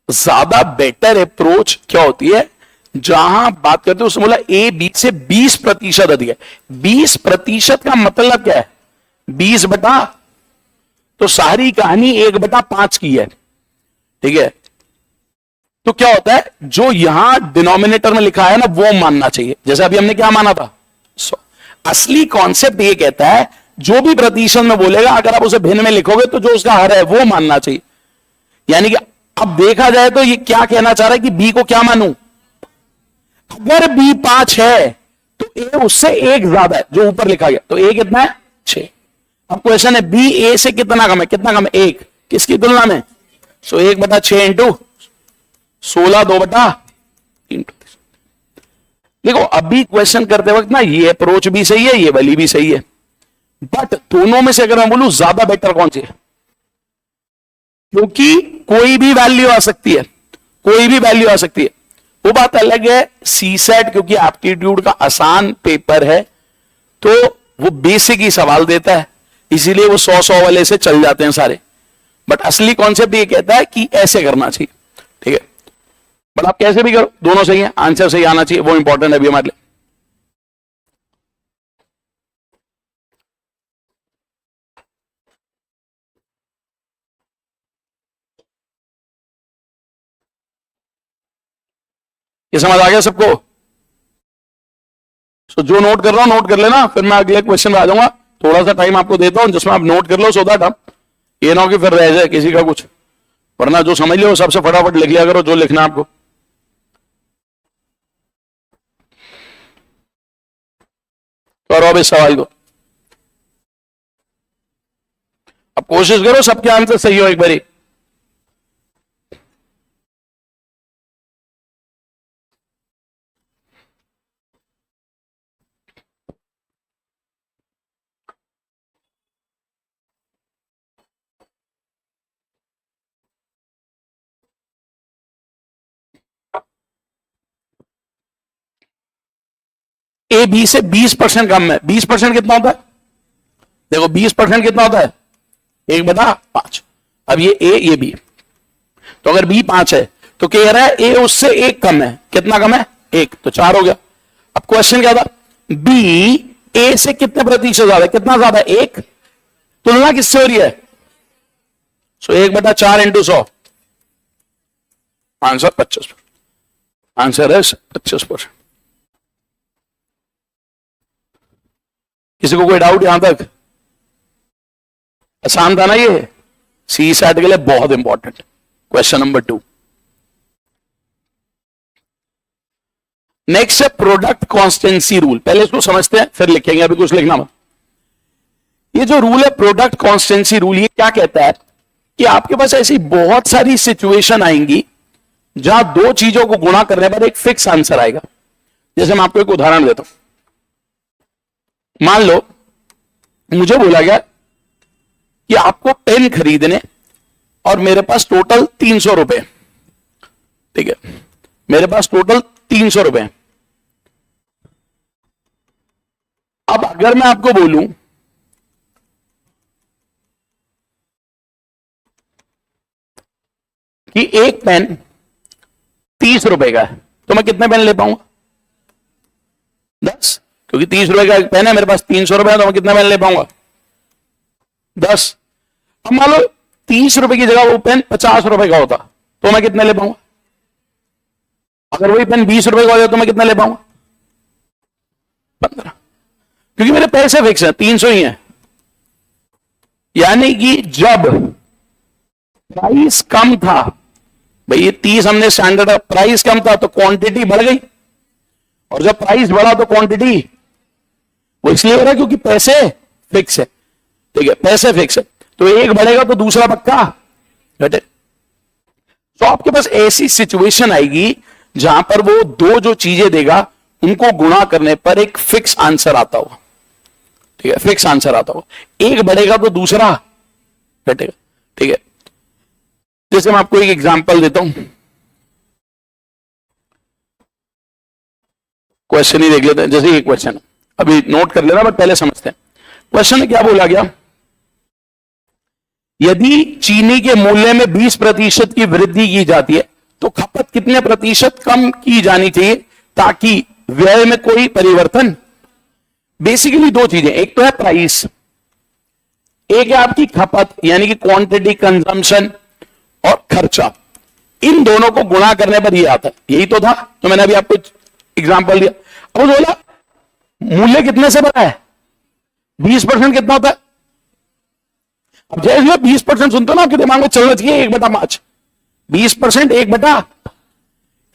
ज्यादा बेटर अप्रोच क्या होती है? जहां बात करते हैं उसने बोला ए बी से 20% अधिक है। 20% का मतलब क्या है? 20 बटा, तो सारी कहानी 1/5 की है, ठीक है? तो क्या होता है, जो यहां डिनोमिनेटर में लिखा है ना, वो मानना चाहिए। जैसे अभी हमने क्या माना था? 100। असली कॉन्सेप्ट ये कहता है, जो भी प्रतिशत में बोलेगा, अगर आप उसे भिन्न में लिखोगे, तो जो उसका हर है वो मानना चाहिए। यानी कि अब देखा जाए तो ये क्या कहना चाह रहा है कि बी को क्या मानूं? अगर बी 5 है, तो ए उससे 1 ज्यादा है, जो ऊपर लिखा गया, तो ए कितना है? 6। अब क्वेश्चन है बी ए से कितना कम है? कितना कम है? 1। किसकी तुलना में? सो 1/6 इंटू 16 2/3। देखो, अभी क्वेश्चन करते वक्त ना, ये अप्रोच भी सही है, ये वाली भी सही है, बट दोनों में से अगर मैं बोलूं ज्यादा बेटर कौन सी है? क्योंकि कोई भी वैल्यू आ सकती है, कोई भी वैल्यू आ सकती है। वो बात अलग है, सी सेट क्योंकि एप्टीट्यूड का आसान पेपर है, तो वो बेसिक ही सवाल देता है, इसीलिए वो 100 वाले से चल जाते हैं सारे। बट असली कॉन्सेप्ट ये कहता है कि ऐसे करना चाहिए, ठीक है? बट आप कैसे भी करो, दोनों सही है, आंसर सही आना चाहिए, वो इंपॉर्टेंट है अभी हमारे लिए। ये समझ आ गया सबको? तो जो नोट कर रहा हूं नोट कर लेना, फिर मैं अगले क्वेश्चन में आ जाऊंगा। थोड़ा सा टाइम आपको देता हूं जिसमें आप नोट कर लो, सो दैट आप ये ना हो कि फिर रह जाए किसी का कुछ, वरना जो समझ लो सबसे फटाफट लिख लिया करो जो लिखना आपको। करो अब इस सवाल को, अब कोशिश करो सबके आंसर सही हो एक बारी। ए बी से 20% कम है। 20% कितना होता है? देखो 20% कितना होता है? 1/5। अब ये ए ये बी, तो अगर बी 5 है तो कह रहा है ए उससे 1 कम है। कितना कम है? 1, तो 4 हो गया। अब क्वेश्चन क्या था? बी ए से कितने प्रतिशत ज्यादा है? कितना ज्यादा है? 1। तुलना किससे हो रही है? सो 1/4 इंटू 100, आंसर 25%। आंसर है 25%। किसी को कोई डाउट यहां तक? आसान था ना ये? सी सेट के लिए बहुत इंपॉर्टेंट। Question number 2। नेक्स्ट है प्रोडक्ट कॉन्स्टेंसी रूल। पहले इसको समझते हैं फिर लिखेंगे, अभी कुछ लिखना मत। ये जो रूल है प्रोडक्ट कॉन्स्टेंसी रूल, ये क्या कहता है कि आपके पास ऐसी बहुत सारी सिचुएशन आएंगी जहां दो चीजों को गुणा करने पर एक फिक्स आंसर आएगा। जैसे मैं आपको एक उदाहरण देता हूं। मान लो मुझे बोला गया कि आपको पेन खरीदने, और मेरे पास टोटल 300 रुपए, ठीक है, मेरे पास टोटल 300 रुपए। अब अगर मैं आपको बोलूं कि एक पेन 30 रुपए का है, तो मैं कितने पेन ले पाऊंगा? 10, क्योंकि 30 रुपए का एक पेन है, मेरे पास 300 रुपए है, तो मैं कितने पेन ले पाऊंगा? 10। अब मान लो 30 रुपए की जगह वो पेन 50 रुपए का होता, तो मैं कितने ले पाऊंगा? अगर वही पेन 20 रुपए का हो जाए तो मैं कितने ले पाऊंगा? 15, क्योंकि मेरे पैसे फिक्स है, 300 ही है। यानी कि जब प्राइस कम था, भाई ये 30 हमने स्टैंडर्ड, प्राइस कम था तो क्वांटिटी बढ़ गई, और जब प्राइस बढ़ा तो क्वांटिटी, वो इसलिए हो रहा है क्योंकि पैसे फिक्स है। ठीक है, पैसे फिक्स है, तो एक बढ़ेगा तो दूसरा पक्का घटे। तो आपके पास ऐसी सिचुएशन आएगी जहां पर वो दो जो चीजें देगा उनको गुणा करने पर एक फिक्स आंसर आता होगा। ठीक है, फिक्स आंसर आता होगा। एक बढ़ेगा तो दूसरा घटेगा। ठीक है, जैसे मैं आपको एक एग्जांपल देता हूं, क्वेश्चन ही देख लेते हैं। जैसे ये क्वेश्चन है, अभी नोट कर लेना बट पहले समझते हैं। क्वेश्चन में क्या बोला गया? यदि चीनी के मूल्य में 20% की वृद्धि की जाती है तो खपत कितने प्रतिशत कम की जानी चाहिए ताकि व्यय में कोई परिवर्तन? बेसिकली दो चीजें, एक तो है प्राइस, एक है आपकी खपत यानी कि क्वांटिटी, कंजम्पशन और खर्चा। इन दोनों को गुणा करने पर यह आता है। यही तो था, तो मैंने अभी आपको एग्जांपल दिया। अब बोला मूल्य कितने से बना है? 20% कितना होता है? अब जैसे 20% सुनते हो ना, आपके दिमाग में चलना चाहिए 1/5। 20% 1/,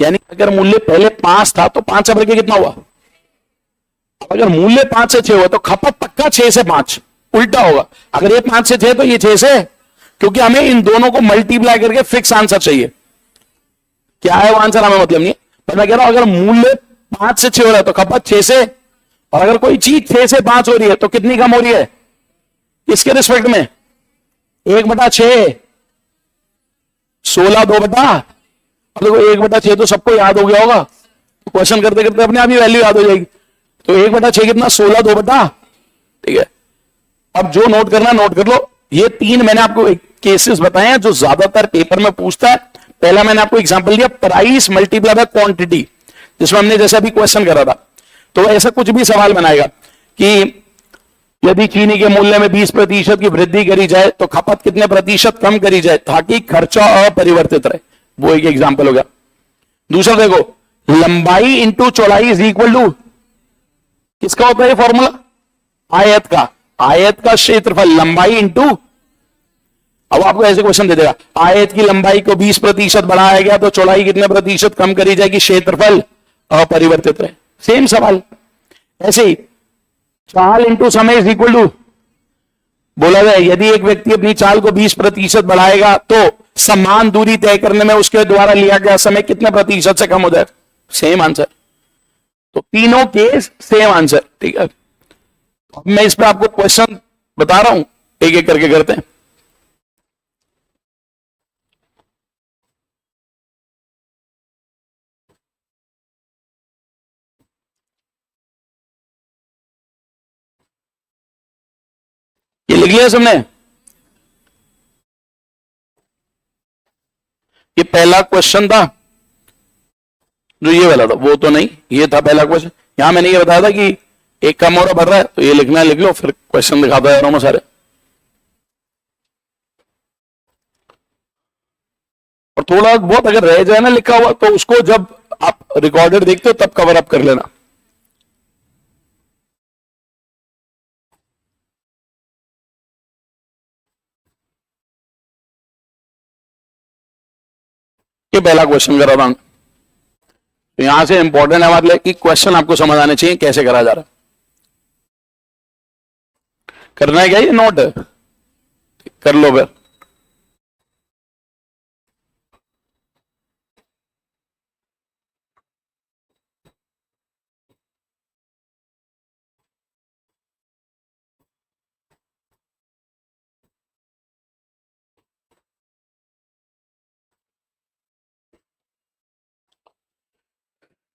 यानी अगर मूल्य पहले 5 था तो 5 से बढ़ के कितना हुआ? अगर मूल्य 5 से 6 हुआ तो खपत पक्का 6 से 5, उल्टा होगा। अगर ये 5 से 6 तो ये 6 से, क्योंकि हमें इन दोनों को मल्टीप्लाई करके फिक्स आंसर चाहिए। क्या है वो आंसर हमें मतलब नहीं, पर मैं कह रहा हूं अगर मूल्य 5 से 6 हो रहा है तो खपत 6 से, और अगर कोई चीज 6 से 5 हो रही है तो कितनी कम हो रही है इसके रिस्पेक्ट में? 1/6, 16 2/, अब देखो 1/6 तो सबको याद हो गया होगा, तो क्वेश्चन करते करते अपने आप ही वैल्यू याद हो जाएगी। तो 1/6 कितना? 16 2/। ठीक है, अब जो नोट करना नोट कर लो। ये 3 मैंने आपको केसेस बताए हैं जो ज्यादातर पेपर में पूछता है। पहला मैंने आपको एग्जांपल दिया, प्राइस मल्टीप्लाई बाय क्वांटिटी, जिसमें हमने जैसे अभी क्वेश्चन करा था। तो ऐसा कुछ भी सवाल बनाएगा कि यदि चीनी के मूल्य में 20% की वृद्धि करी जाए तो खपत कितने प्रतिशत कम करी जाए ताकि खर्चा अपरिवर्तित रहे। वो एक एग्जांपल हो गया। दूसरा देखो, लंबाई इंटू चौड़ाई इज इक्वल टू, किसका होता है ये फॉर्मूला? आयत का। आयत का क्षेत्रफल लंबाई इंटू, अब आपको ऐसे क्वेश्चन दे देगा, आयत की लंबाई को 20% बढ़ाया गया तो चौड़ाई कितने प्रतिशत कम करी जाएगी, क्षेत्रफल अपरिवर्तित रहे। सेम सवाल। ऐसे ही चाल इंटू समय इज इक्वल टू, बोला जाए यदि एक व्यक्ति अपनी चाल को 20% बढ़ाएगा तो समान दूरी तय करने में उसके द्वारा लिया गया समय कितने प्रतिशत से कम हो जाए? Same answer. तो तीनों केस सेम आंसर। ठीक है, मैं इस पर आपको क्वेश्चन बता रहा हूं, एक एक करके करते हैं। लिख लिया सबने? ये पहला क्वेश्चन था जो ये वाला था, वो तो नहीं, ये था पहला क्वेश्चन। यहां मैंने ये बताया था कि एक कम और बढ़ रहा है तो ये लिखना है, लिख लो, फिर क्वेश्चन दिखाता जा रहा हूं मैं सारे। और थोड़ा बहुत अगर रह जाए ना लिखा हुआ तो उसको जब आप रिकॉर्डेड देखते हो तब कवर अप कर लेना। ये पहला क्वेश्चन करा था, तो यहां से इंपॉर्टेंट है हमारे लिए कि क्वेश्चन आपको समझ आने चाहिए कैसे करा जा रहा है। करना है क्या ये नोट? कर लो फिर।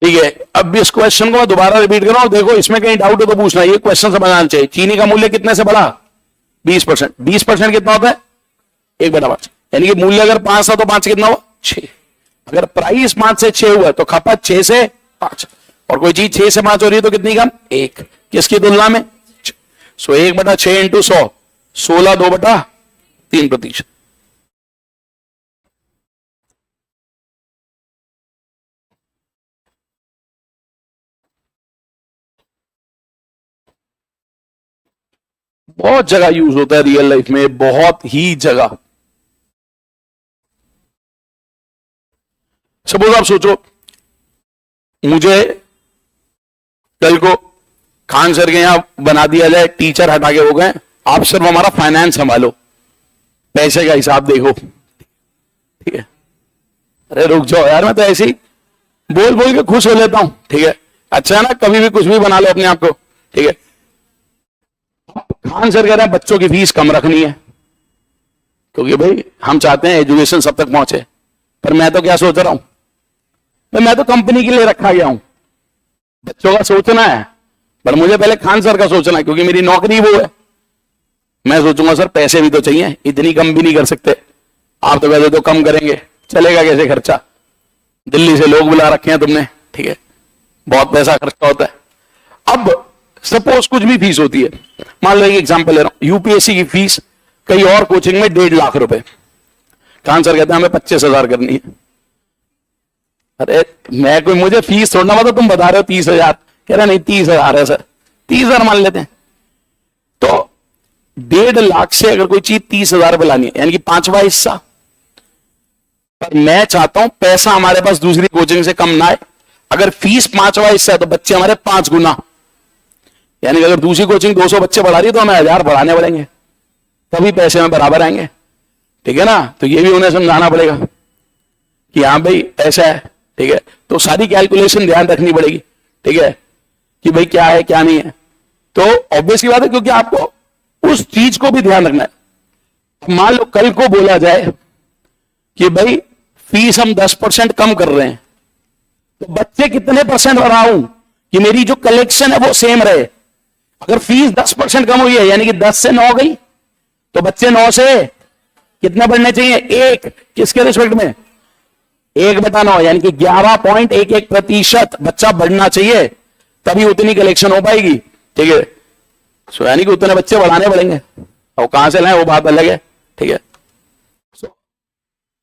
ठीक है, अब इस क्वेश्चन को मैं दोबारा रिपीट कर रहा हूं, देखो इसमें कहीं डाउट हो तो पूछना। ये क्वेश्चन समझ आना चाहिए। चीनी का मूल्य कितने से बढ़ा? 20%। 20% कितना होता है? 1/5। यानी कि मूल्य अगर 5 था तो 5 कितना हुआ? 6। अगर प्राइस 5 से 6 हुआ तो खपत 6 से 5। और कोई चीज 6 से 5 हो रही है तो कितनी कम? 1। किसकी तुलना में? सो 1/6 इंटू 100, 16 2/3%। बहुत जगह यूज होता है रियल लाइफ में, बहुत ही जगह। सपोज आप सोचो मुझे कल को खान सर के यहां बना दिया जाए, टीचर हटा के हो गए, आप सिर्फ हमारा फाइनेंस संभालो, पैसे का हिसाब देखो, ठीक है? अरे रुक जाओ यार, मैं तो ऐसे ही बोल बोल के खुश हो लेता हूं, ठीक है? अच्छा है ना, कभी भी कुछ भी बना लो अपने आप को, ठीक है? खान सर कह रहे हैं बच्चों की फीस कम रखनी है क्योंकि भाई हम चाहते हैं एजुकेशन सब तक पहुंचे। पर मैं तो क्या सोच रहा हूं, मैं तो कंपनी के लिए रखा गया हूं, बच्चों का सोचना है, पर मुझे पहले खान सर का सोचना है क्योंकि मेरी नौकरी वो है। मैं सोचूंगा सर पैसे भी तो चाहिए, इतनी कम भी नहीं कर सकते आप, तो वैसे तो कम करेंगे, चलेगा कैसे खर्चा? दिल्ली से लोग बुला रखे हैं तुमने, ठीक है? बहुत पैसा खर्चा होता है। अब सपोज कुछ भी फीस होती है, मान लो एक एग्जांपल ले रहा हूं, यूपीएससी की फीस कहीं और कोचिंग में 1.5 लाख रुपए, खान सर कहते हैं हमें 25,000 करनी है। अरे मैं कोई, मुझे फीस छोड़ना पता, तुम बता रहे हो 30,000, कह रहे नहीं 30,000 है सर, 30,000 मान लेते हैं। तो 1.5 लाख से अगर कोई चीज 30,000 रुपए लानी है, यानी कि 5वां हिस्सा। पर मैं चाहता हूं पैसा हमारे पास दूसरी कोचिंग से कम ना आए। अगर फीस 5वां हिस्सा है तो बच्चे हमारे 5 गुना, यानी अगर दूसरी कोचिंग 200 बच्चे बढ़ा रही है तो हमें 1000 बढ़ाने पड़ेंगे, तभी पैसे में बराबर आएंगे, ठीक है ना? तो ये भी उन्हें समझाना पड़ेगा कि हाँ भाई ऐसा है, ठीक है? तो सारी कैलकुलेशन ध्यान रखनी पड़ेगी, ठीक है? कि भाई क्या है क्या नहीं है। तो ऑब्वियस की बात है, क्योंकि आपको उस चीज को भी ध्यान रखना है। मान लो कल को बोला जाए कि भाई फीस हम 10% कम कर रहे हैं, तो बच्चे कितने % बढ़ाऊं कि मेरी जो कलेक्शन है वो सेम रहे। अगर फीस 10% कम हुई है यानी कि 10 से 9 गई, तो बच्चे 9 से कितने बढ़ने चाहिए? 1। किसके रिस्पेक्ट में? 1/9, यानी कि 11.11% बच्चा बढ़ना चाहिए, तभी उतनी कलेक्शन हो पाएगी, ठीक है? सो यानी कि उतने बच्चे बढ़ाने पड़ेंगे, और कहां से लाए वो बात अलग है, ठीक है?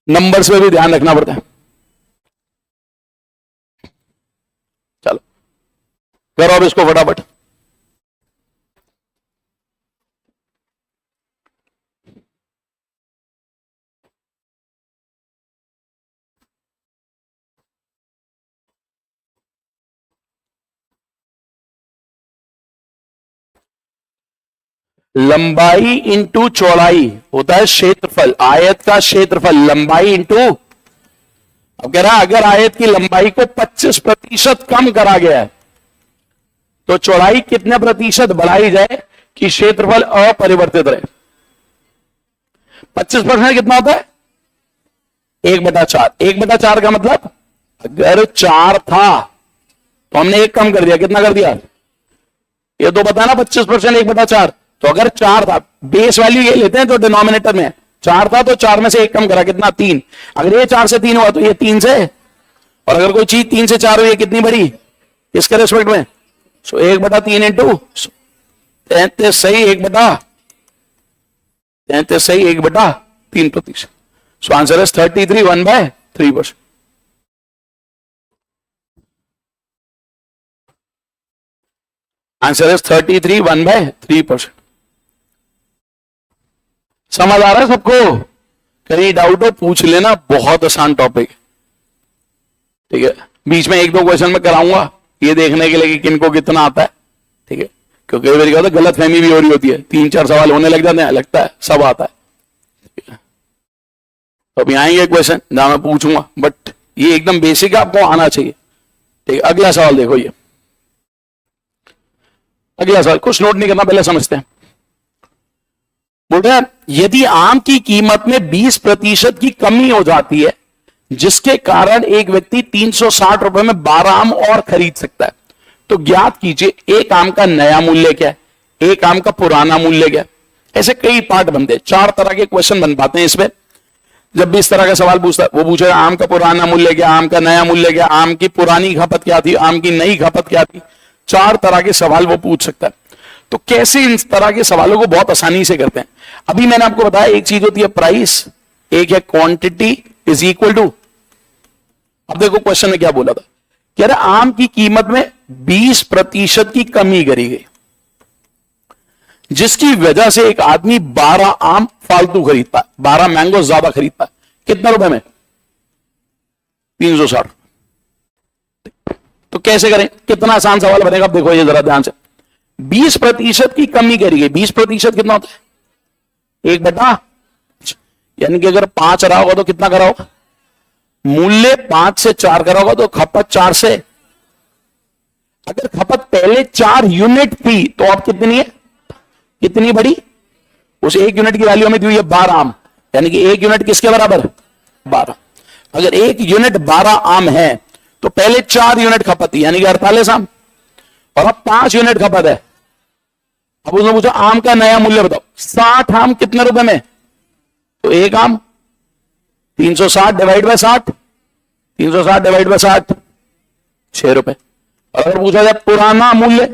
नंबर्स में भी ध्यान रखना पड़ता है। चलो करो अब इसको फटाफट। लंबाई इंटू चौड़ाई होता है क्षेत्रफल, आयत का क्षेत्रफल, लंबाई इंटू। अब कह रहा अगर आयत की लंबाई को 25% कम करा गया है तो चौड़ाई कितने प्रतिशत बढ़ाई जाए कि क्षेत्रफल अपरिवर्तित रहे? 25% कितना होता है? 1/4। 1/4 का मतलब अगर 4 था तो हमने 1 कम कर दिया, कितना कर दिया? ये तो बताना 25% 1/4, तो अगर 4 था, बेस वैल्यू ये लेते हैं जो डिनोमिनेटर में है, 4 था तो 4 में से 1 कम करा, कितना 3। अगर ये 4 से 3 हुआ तो ये 3 से, और अगर कोई चीज 3 से 4 हुई है कितनी बड़ी, किसके रेस्पेक्ट में, सो 1/3 इंटू 33 सही 1/33 सही 1/3%। So answer is 33 1/3%। Answer is 33 1/3%। समझ आ रहा है सबको? कहीं डाउट हो पूछ लेना, बहुत आसान टॉपिक, ठीक है। बीच में 1-2 क्वेश्चन में कराऊंगा ये देखने के लिए कि किनको कितना आता है, ठीक है, क्योंकि कई बार क्या होता है गलत फहमी भी हो रही होती है, 3-4 सवाल होने लग जाते हैं, लगता है सब आता है, ठीक है। तो अभी आएंगे क्वेश्चन जहां मैं पूछूंगा, बट ये एकदम बेसिक आपको आना चाहिए, ठीक है। अगला सवाल देखो, ये अगला सवाल कुछ नोट नहीं करना, पहले समझते हैं। बोल रहे हैं यदि आम की कीमत में 20% की कमी हो जाती है जिसके कारण एक व्यक्ति 360 रुपए में 12 आम और खरीद सकता है, तो ज्ञात कीजिए एक आम का नया मूल्य क्या है, एक आम का पुराना मूल्य क्या है। ऐसे कई पार्ट बनते हैं, 4 तरह के क्वेश्चन बन पाते हैं इसमें। जब भी इस तरह का सवाल पूछता है, वो पूछेगा आम का पुराना मूल्य क्या, आम का नया मूल्य क्या, आम की पुरानी खपत क्या थी, आम की नई खपत क्या थी। 4 तरह के सवाल वो पूछ सकता है। तो कैसे इन तरह के सवालों को बहुत आसानी से करते हैं। अभी मैंने आपको बताया एक चीज होती है प्राइस, एक है क्वांटिटी इज इक्वल टू। अब देखो क्वेश्चन में क्या बोला था, कह रहा आम की कीमत में 20% की कमी करी गई जिसकी वजह से एक आदमी 12 आम फालतू खरीदता है, 12 मैंगो ज्यादा खरीदता है। कितने रुपए में, 360। तो कैसे करें, कितना आसान सवाल बनेगा। अब देखो ये जरा ध्यान से, 20% की कमी करी गई। 20% कितना होता है, 1/, यानी कि अगर 5 रहा होगा तो कितना करा होगा, मूल्य 5 से 4 करा होगा तो खपत 4 से। अगर खपत पहले 4 यूनिट थी तो अब कितनी है, कितनी बड़ी, उस 1 यूनिट की वैल्यू हमें दी हुई है 12 आम, यानी कि 1 यूनिट किसके बराबर, 12। अगर 1 यूनिट 12 आम है तो पहले 4 यूनिट खपत थी, यानी कि 48 आम, और अब 5 यूनिट खपत है। अब उसने पूछा आम का नया मूल्य बताओ, 60 आम कितने रुपए में, तो 1 आम 360 डिवाइड बाय 60, 360 डिवाइड बाय 60 6 रुपए। और अगर पूछा जाए पुराना मूल्य,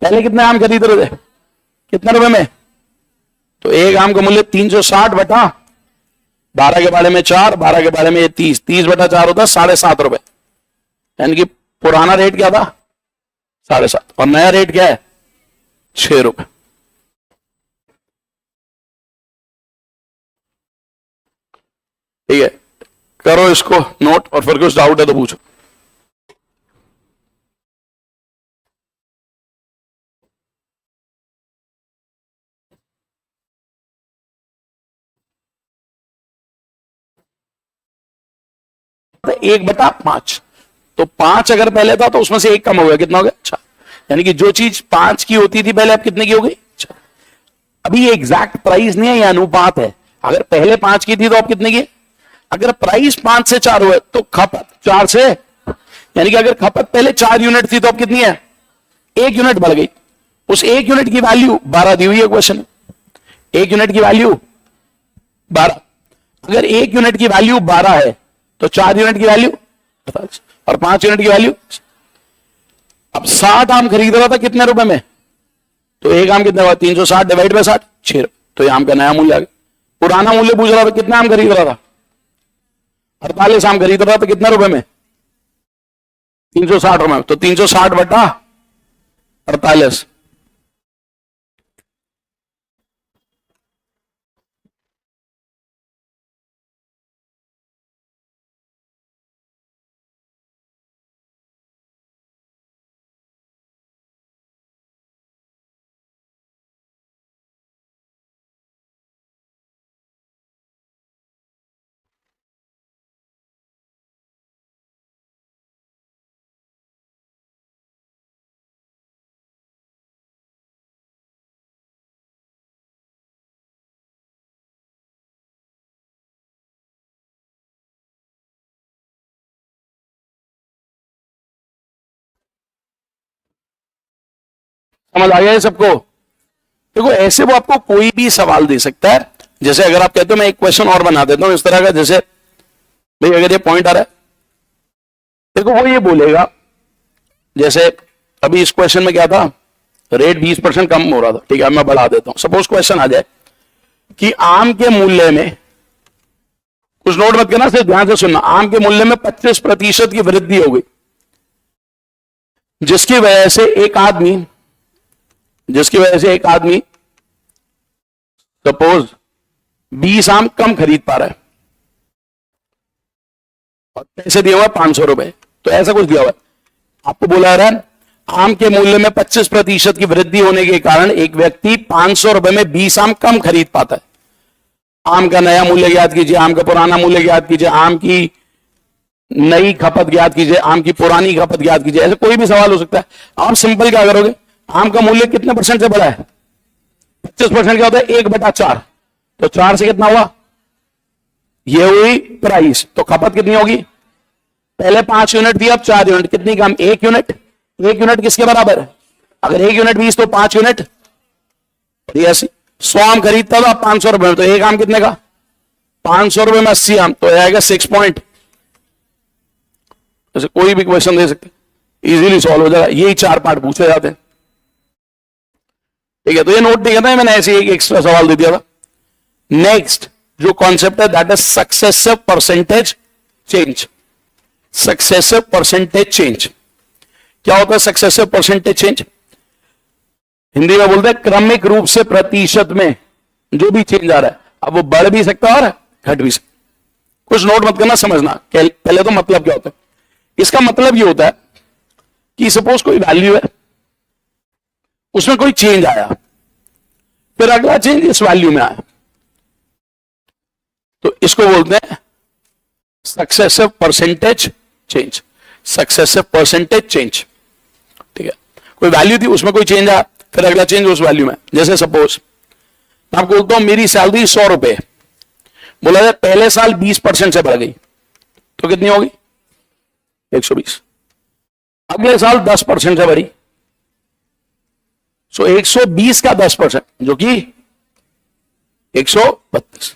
पहले कितने आम खरीद रहे थे, कितने रुपए में, तो 1 आम का मूल्य 360 बटा 12 के बारे में 4, 12 के बारे में 30, 30 बटा 4 होता है 7.5 रुपए, यानी कि पुराना रेट क्या था 7.5 और नया रेट क्या है 6 रुपए। ठीक है, करो इसको नोट और फिर कुछ डाउट है तो पूछो। तो 1/5, तो 5 अगर पहले था तो उसमें से 1 कम हो गया, कितना हो गया 4, यानी कि जो चीज 5 की होती थी पहले अब कितने की हो गई 4। अभी ये एग्जैक्ट प्राइस नहीं है, ये अनुपात है। अगर पहले 5 की थी तो अब कितने की, अगर प्राइस 5 से 4 हुए तो खपत 4 से, यानी कि अगर खपत पहले 4 यूनिट थी तो अब कितनी है 1 यूनिट बढ़ गई। उस 1 यूनिट की वैल्यू 12 दी हुई है क्वेश्चन, 1 यूनिट की वैल्यू 12। अगर 1 यूनिट की वैल्यू 12 है तो 4 यूनिट की वैल्यू 48 और 5 यूनिट की वैल्यू। अब 60 आम खरीद रहा था कितने रुपए में, तो 1 आम कितने हुआ 360 डिवाइड बाय 60 6 रुपए, तो ये आम का नया मूल्य आ गया। पुराना मूल्य पूछ रहा था कितने आम खरीद रहा था, 48 आम खरीद रहा था कितने रुपए में 360 रुपए, तो 360 बटा 48। समझ आ गया है सबको, देखो ऐसे वो आपको कोई भी सवाल दे सकता है। जैसे अगर आप कहते हो मैं एक क्वेश्चन और बना देता हूं इस तरह का, जैसे भाई अगर ये पॉइंट आ रहा है, देखो वो ये बोलेगा, जैसे अभी इस क्वेश्चन में क्या था, रेट 20% कम हो रहा था, ठीक है, मैं बढ़ा देता हूं। सपोज क्वेश्चन आ जाए कि आम के मूल्य में, कुछ नोट मत करना, सिर्फ ध्यान से सुनना, आम के मूल्य में 25% की वृद्धि हो गई, जिसकी वजह से एक आदमी सपोज 20 आम कम खरीद पा रहा है और पैसे दिए हुआ 500 रुपए, तो ऐसा कुछ दिया हुआ है, आपको बोला रहा है आम के मूल्य में 25% की वृद्धि होने के कारण एक व्यक्ति 500 रुपए में 20 आम कम खरीद पाता है। आम का नया मूल्य ज्ञात कीजिए, आम का पुराना मूल्य ज्ञात कीजिए, आम की नई खपत ज्ञात कीजिए, आम की पुरानी खपत ज्ञात कीजिए, ऐसे कोई भी सवाल हो सकता है। आप सिंपल क्या करोगे, आम का मूल्य कितने परसेंट से बढ़ा है, 25% क्या होता है, 1/4, तो 4 से कितना हुआ, ये हुई प्राइस, तो खपत कितनी होगी, पहले 5 यूनिट थी, अब 4 यूनिट, कितनी कम, 1 यूनिट। 1 यूनिट किसके बराबर है, अगर 1 यूनिट 20 तो 5 यूनिट 100 आम खरीदता था 500 रुपए में, तो एक आम कितने का, 500 रुपए में 80 आम, तो आएगा 6 पॉइंट। जैसे कोई भी क्वेश्चन दे सकते, इजीली सॉल्व हो जाएगा, यही 4 पार्ट पूछे जाते हैं, ठीक है। तो ये नोट नहीं करना है, मैंने ऐसे एक एक्स्ट्रा सवाल दे दिया था। नेक्स्ट जो कॉन्सेप्ट है that is successive percentage change. Successive percentage change क्या होता है, सक्सेसिव परसेंटेज चेंज हिंदी में बोलते हैं क्रमिक रूप से प्रतिशत में जो भी चेंज आ रहा है, अब वो बढ़ भी सकता है और घट भी सकता है। कुछ नोट मत करना, समझना पहले तो मतलब क्या होता है। इसका मतलब ये होता है कि सपोज कोई वैल्यू है, उसमें कोई चेंज आया, फिर अगला चेंज इस वैल्यू में आया, तो इसको बोलते हैं successive percentage change. Successive percentage change, ठीक है। कोई वैल्यू थी, उसमें कोई चेंज आया, फिर अगला चेंज उस वैल्यू में। जैसे सपोज मैं आपको बोलता हूं मेरी सैलरी 100 रुपए, बोला जाए पहले साल 20% से बढ़ गई, तो कितनी होगी, 120। अगले साल 10% से बढ़ी, सो 120 का 10%, जो कि 132।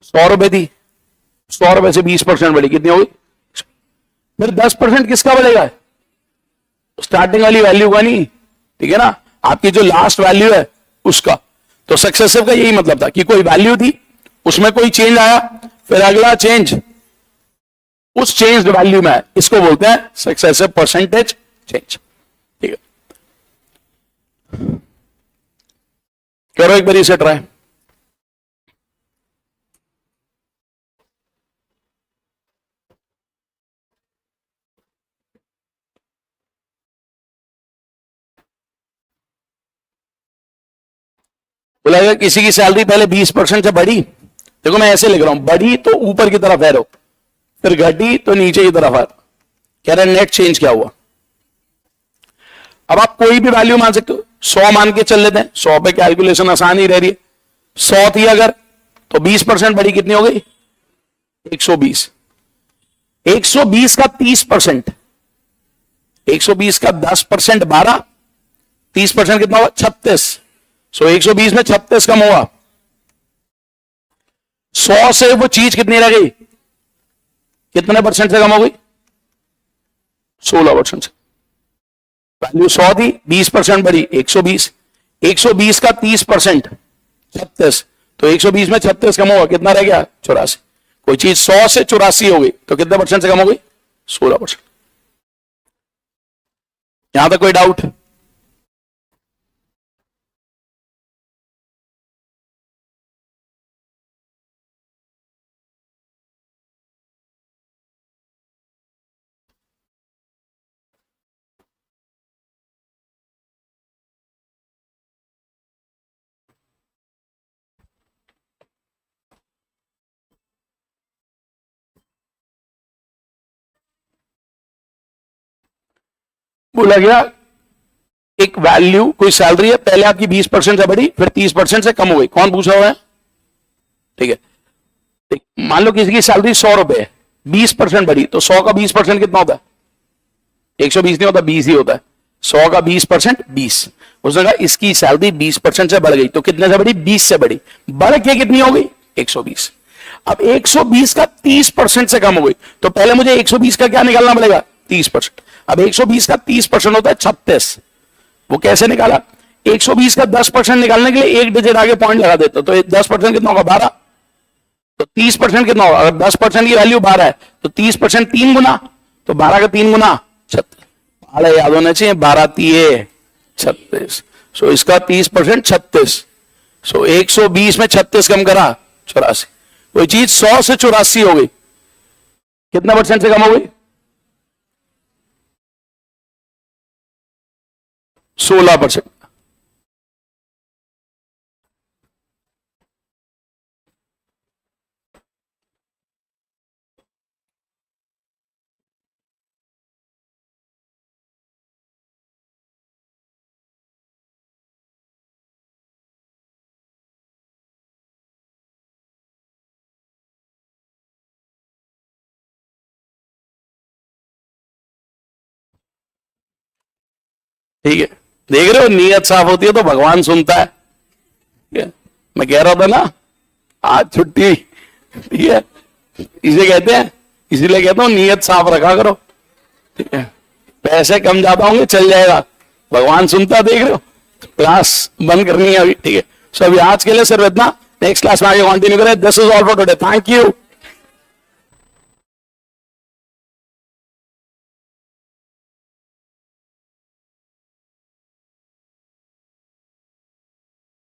100 रुपए थी, 100 रुपए से 20% बढ़ी, कितनी होगी, फिर 10% किसका बढ़ेगा, स्टार्टिंग वाली वैल्यू का नहीं, ठीक है ना, आपकी जो लास्ट वैल्यू है उसका। तो सक्सेसिव का यही मतलब था कि कोई वैल्यू थी, उसमें कोई चेंज आया, फिर अगला चेंज उस चेंज्ड वैल्यू में है, इसको बोलते हैं सक्सेसिव परसेंटेज चेंज, ठीक है। करो एक बार इसे ट्राई। बोला गया किसी की सैलरी पहले 20% से बढ़ी, देखो मैं ऐसे लिख रहा हूं, बढ़ी तो ऊपर की तरफ एरो, फिर घटी तो नीचे की तरफ एरो, कह रहे नेट चेंज क्या हुआ। अब आप कोई भी वैल्यू मान सकते हो, 100 मान के चल लेते हैं, 100 पे कैलकुलेशन आसान ही रह रही है। 100 थी अगर, तो 20% बढ़ी, कितनी हो गई, 120। 120 का 30%, 120 का 10% 12, 30% कितना हुआ, 36। सो 120 में 36 कम हुआ, 100 से वो चीज कितनी रह गई, कितने परसेंट से कम हो गई, 16% से। वैल्यू 100 थी, 20% बढ़ी, 120। 120 का 30%, 36, तो 120 में 36 कम हुआ, कितना रह गया, 84। कोई चीज 100 से 84 हो गई, तो कितने परसेंट से कम हो गई, 16%। यहां तक कोई डाउट, बोला गया एक वैल्यू, कोई सैलरी है, पहले आपकी 20% से बढ़ी, फिर 30% से कम हो गई, कौन पूछा हुआ है, ठीक है। मान लो किसी की सैलरी 100 रुपए है, 20% बढ़ी, तो 100 का 20% कितना होता है, 120 नहीं होता, 20 ही होता है। 100 का 20% 20, उसने कहा इसकी सैलरी 20% से बढ़ गई, तो कितने से बढ़ी? 20 से बढ़ी। बढ़ के कितनी हो गई? 120। अब 120 का 30% से कम हो गई, तो पहले मुझे 120 का क्या निकालना पड़ेगा? 30%। अब 120 का 30% होता है 36। वो कैसे निकाला? 120 का 10% निकालने के लिए एक डिजिट आगे पॉइंट लगा देता, तो 10% कितना होगा? 12। तो 30% कितना होगा? अगर 10% की वैल्यू 12 है तो 30% 3 गुना, तो 12 का 3 गुना 36। पहले याद होना चाहिए, 12 3 36। सो इसका 30% 36। सो 120 में 36 कम करा 84। कोई चीज 100 से 84 हो गई, कितना परसेंट से कम हो गई? 16%। ठीक है, देख रहे हो, नीयत साफ होती है तो भगवान सुनता है। ठीक है? मैं कह रहा था ना आज छुट्टी, ठीक है, इसे कहते हैं, इसीलिए कहता हूं नीयत साफ रखा करो। ठीक है, पैसे कम ज्यादा होंगे चल जाएगा, भगवान सुनता है। देख रहे हो, क्लास बंद करनी है अभी। ठीक है, सो अभी आज के लिए सिर्फ इतना, नेक्स्ट क्लास में आगे कंटिन्यू करें। This is all for today, thank you.